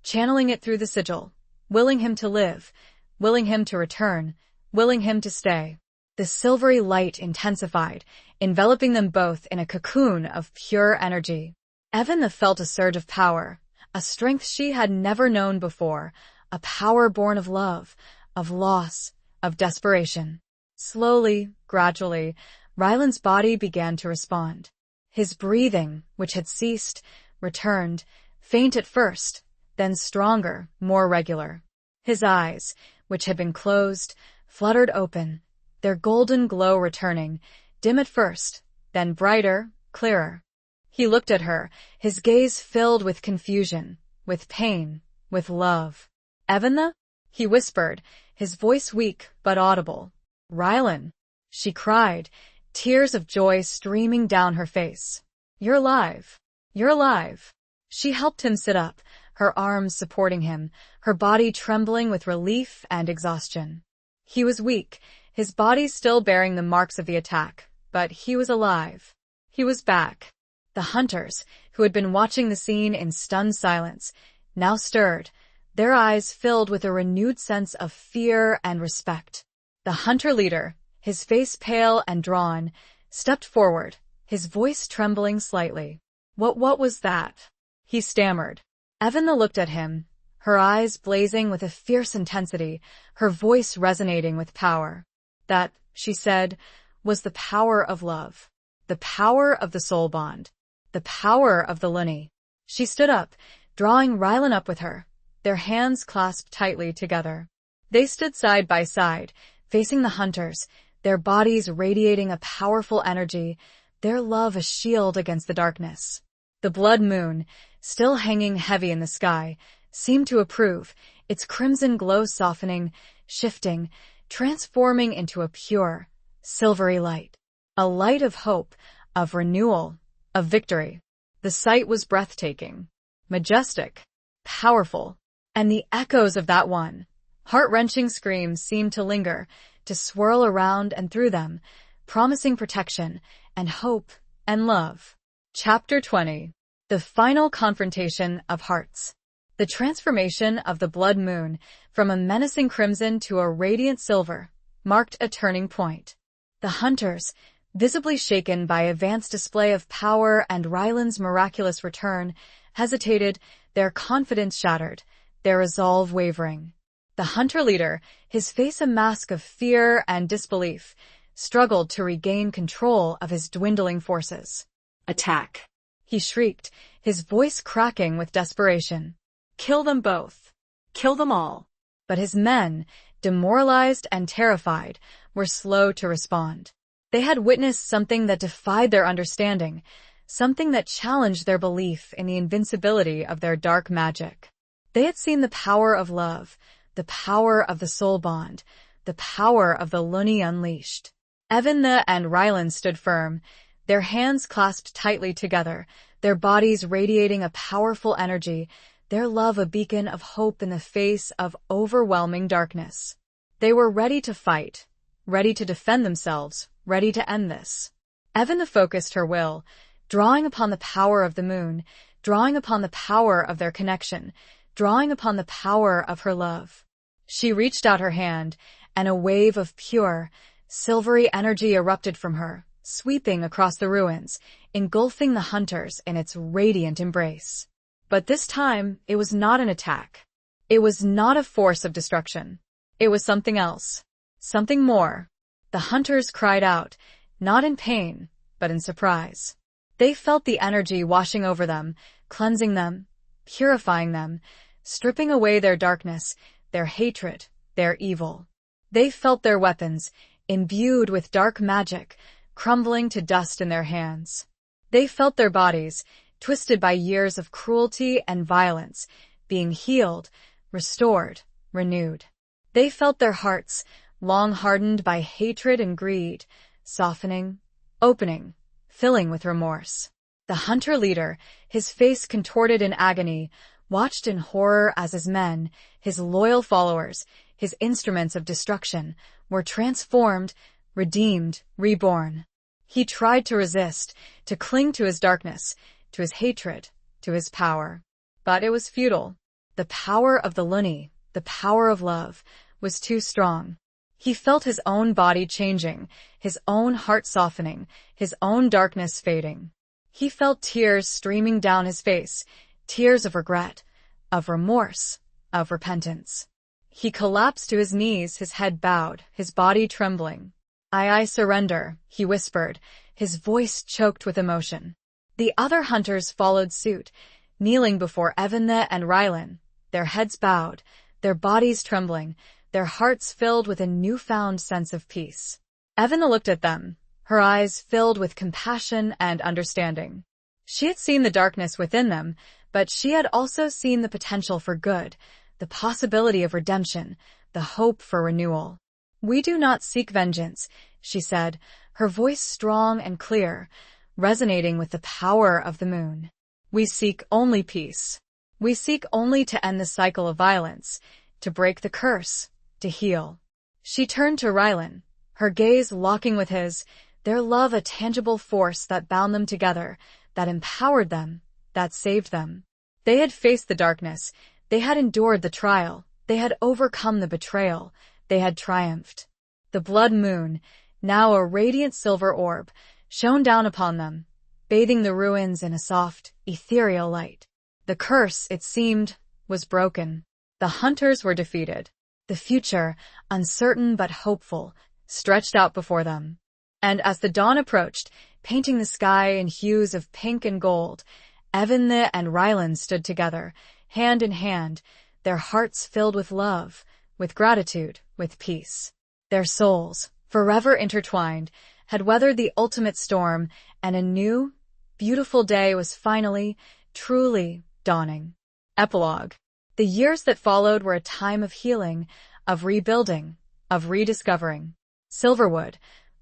channeling it through the sigil, willing him to live, willing him to return, willing him to stay. The silvery light intensified, enveloping them both in a cocoon of pure energy. Evan felt a surge of power, a strength she had never known before, a power born of love, of loss, of desperation. Slowly, gradually, Rylan's body began to respond. His breathing, which had ceased, returned, faint at first, then stronger, more regular. His eyes, which had been closed, fluttered open, their golden glow returning, dim at first, then brighter, clearer. He looked at her, his gaze filled with confusion, with pain, with love. "Evanna?" he whispered, his voice weak but audible. "Rylan," she cried, tears of joy streaming down her face. "You're alive. You're alive." She helped him sit up, her arms supporting him, her body trembling with relief and exhaustion. He was weak, his body still bearing the marks of the attack, but he was alive. He was back. The hunters, who had been watching the scene in stunned silence, now stirred, their eyes filled with a renewed sense of fear and respect. The hunter leader, his face pale and drawn, stepped forward, his voice trembling slightly. What was that?" he stammered. Evanna looked at him, her eyes blazing with a fierce intensity, her voice resonating with power. "That," she said, "was the power of love. The power of the soul bond. The power of the Lunny." She stood up, drawing Rylan up with her, their hands clasped tightly together. They stood side by side, facing the hunters, their bodies radiating a powerful energy, their love a shield against the darkness. The blood moon, still hanging heavy in the sky, seemed to approve, its crimson glow softening, shifting, transforming into a pure, silvery light. A light of hope, of renewal, of victory. The sight was breathtaking, majestic, powerful, and the echoes of that one, heart-wrenching scream seemed to linger, to swirl around and through them, promising protection and hope and love. Chapter 20. The final confrontation of hearts. The transformation of the blood moon from a menacing crimson to a radiant silver marked a turning point. The hunters, visibly shaken by Avant's display of power and Rylan's miraculous return, hesitated, their confidence shattered, their resolve wavering. The hunter leader, his face a mask of fear and disbelief, struggled to regain control of his dwindling forces. "Attack!" he shrieked, his voice cracking with desperation. "Kill them both. Kill them all." But his men, demoralized and terrified, were slow to respond. They had witnessed something that defied their understanding, something that challenged their belief in the invincibility of their dark magic. They had seen the power of love, the power of the soul bond, the power of the Lunny unleashed. Evanna and Rylan stood firm, their hands clasped tightly together, their bodies radiating a powerful energy, their love a beacon of hope in the face of overwhelming darkness. They were ready to fight, ready to defend themselves, ready to end this. Evanna focused her will, drawing upon the power of the moon, drawing upon the power of their connection, drawing upon the power of her love. She reached out her hand, and a wave of pure, silvery energy erupted from her, sweeping across the ruins, engulfing the hunters in its radiant embrace. But this time, it was not an attack. It was not a force of destruction. It was something else. Something more. The hunters cried out, not in pain, but in surprise. They felt the energy washing over them, cleansing them, purifying them, stripping away their darkness, their hatred, their evil. They felt their weapons, imbued with dark magic, crumbling to dust in their hands. They felt their bodies, twisted by years of cruelty and violence, being healed, restored, renewed. They felt their hearts, long hardened by hatred and greed, softening, opening, filling with remorse. The hunter leader, his face contorted in agony, watched in horror as his men, his loyal followers, his instruments of destruction, were transformed, redeemed, reborn. He tried to resist, to cling to his darkness, to his hatred, to his power. But it was futile. The power of the Lunny, the power of love, was too strong. He felt his own body changing, his own heart softening, his own darkness fading. He felt tears streaming down his face, tears of regret, of remorse, of repentance. He collapsed to his knees, his head bowed, his body trembling. I surrender, he whispered, his voice choked with emotion. The other hunters followed suit, kneeling before Evanna and Rylan, their heads bowed, their bodies trembling, their hearts filled with a newfound sense of peace. Evanna looked at them, her eyes filled with compassion and understanding. She had seen the darkness within them, but she had also seen the potential for good, the possibility of redemption, the hope for renewal. "We do not seek vengeance," she said, her voice strong and clear, resonating with the power of the moon. "We seek only peace. We seek only to end the cycle of violence, to break the curse, to heal." She turned to Rylan, her gaze locking with his, their love a tangible force that bound them together, that empowered them, that saved them. They had faced the darkness, they had endured the trial, they had overcome the betrayal, they had triumphed. The blood moon, now a radiant silver orb, shone down upon them, bathing the ruins in a soft, ethereal light. The curse, it seemed, was broken. The hunters were defeated. The future, uncertain but hopeful, stretched out before them. And as the dawn approached, painting the sky in hues of pink and gold, Evanna and Rylan stood together, hand in hand, their hearts filled with love, with gratitude, with peace. Their souls, forever intertwined, had weathered the ultimate storm, and a new, beautiful day was finally, truly dawning. Epilogue. The years that followed were a time of healing, of rebuilding, of rediscovering. Silverwood,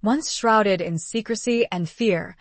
once shrouded in secrecy and fear,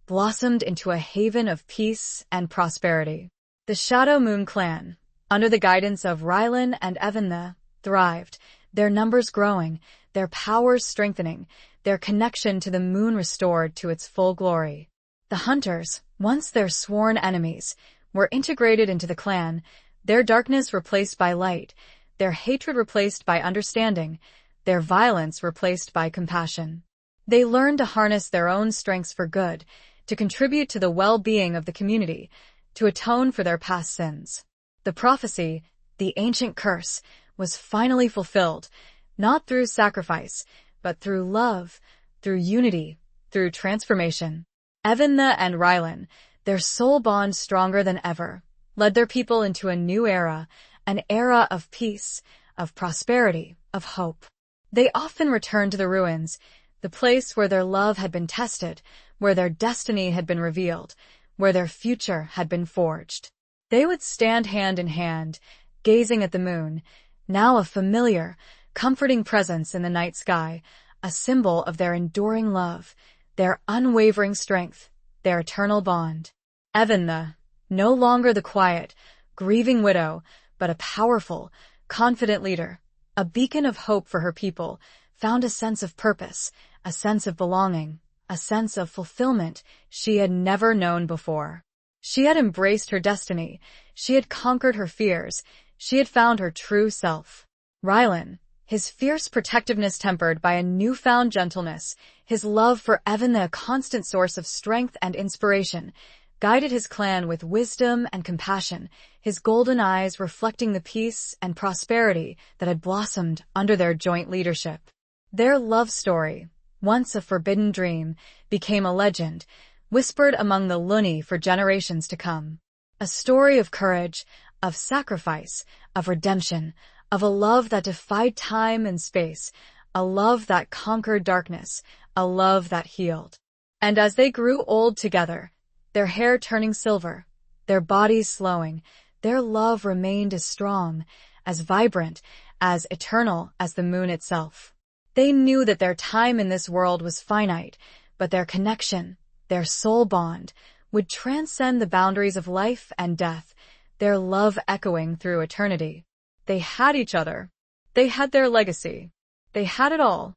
blossomed into a haven of peace and prosperity. The Shadow Moon clan, under the guidance of Rylan and Evanna, thrived, their numbers growing, their powers strengthening, their connection to the moon restored to its full glory. The hunters, once their sworn enemies, were integrated into the clan, their darkness replaced by light, their hatred replaced by understanding, their violence replaced by compassion. They learned to harness their own strengths for good, to contribute to the well-being of the community, to atone for their past sins. The prophecy, the ancient curse, was finally fulfilled, not through sacrifice, but through love, through unity, through transformation. Evanna and Rylan, their soul bond stronger than ever, led their people into a new era, an era of peace, of prosperity, of hope. They often returned to the ruins, the place where their love had been tested, where their destiny had been revealed, where their future had been forged. They would stand hand in hand, gazing at the moon, now a familiar, comforting presence in the night sky, a symbol of their enduring love, their unwavering strength, their eternal bond. Evanna, no longer the quiet, grieving widow, but a powerful, confident leader, a beacon of hope for her people, found a sense of purpose, a sense of belonging, a sense of fulfillment she had never known before. She had embraced her destiny, she had conquered her fears, she had found her true self. Rylan, his fierce protectiveness tempered by a newfound gentleness, his love for Evanna a constant source of strength and inspiration, guided his clan with wisdom and compassion, his golden eyes reflecting the peace and prosperity that had blossomed under their joint leadership. Their love story, once a forbidden dream, became a legend, whispered among the Lunni for generations to come. A story of courage, of sacrifice, of redemption, of a love that defied time and space, a love that conquered darkness, a love that healed. And as they grew old together, their hair turning silver, their bodies slowing, their love remained as strong, as vibrant, as eternal as the moon itself. They knew that their time in this world was finite, but their connection, their soul bond, would transcend the boundaries of life and death, their love echoing through eternity. They had each other. They had their legacy. They had it all.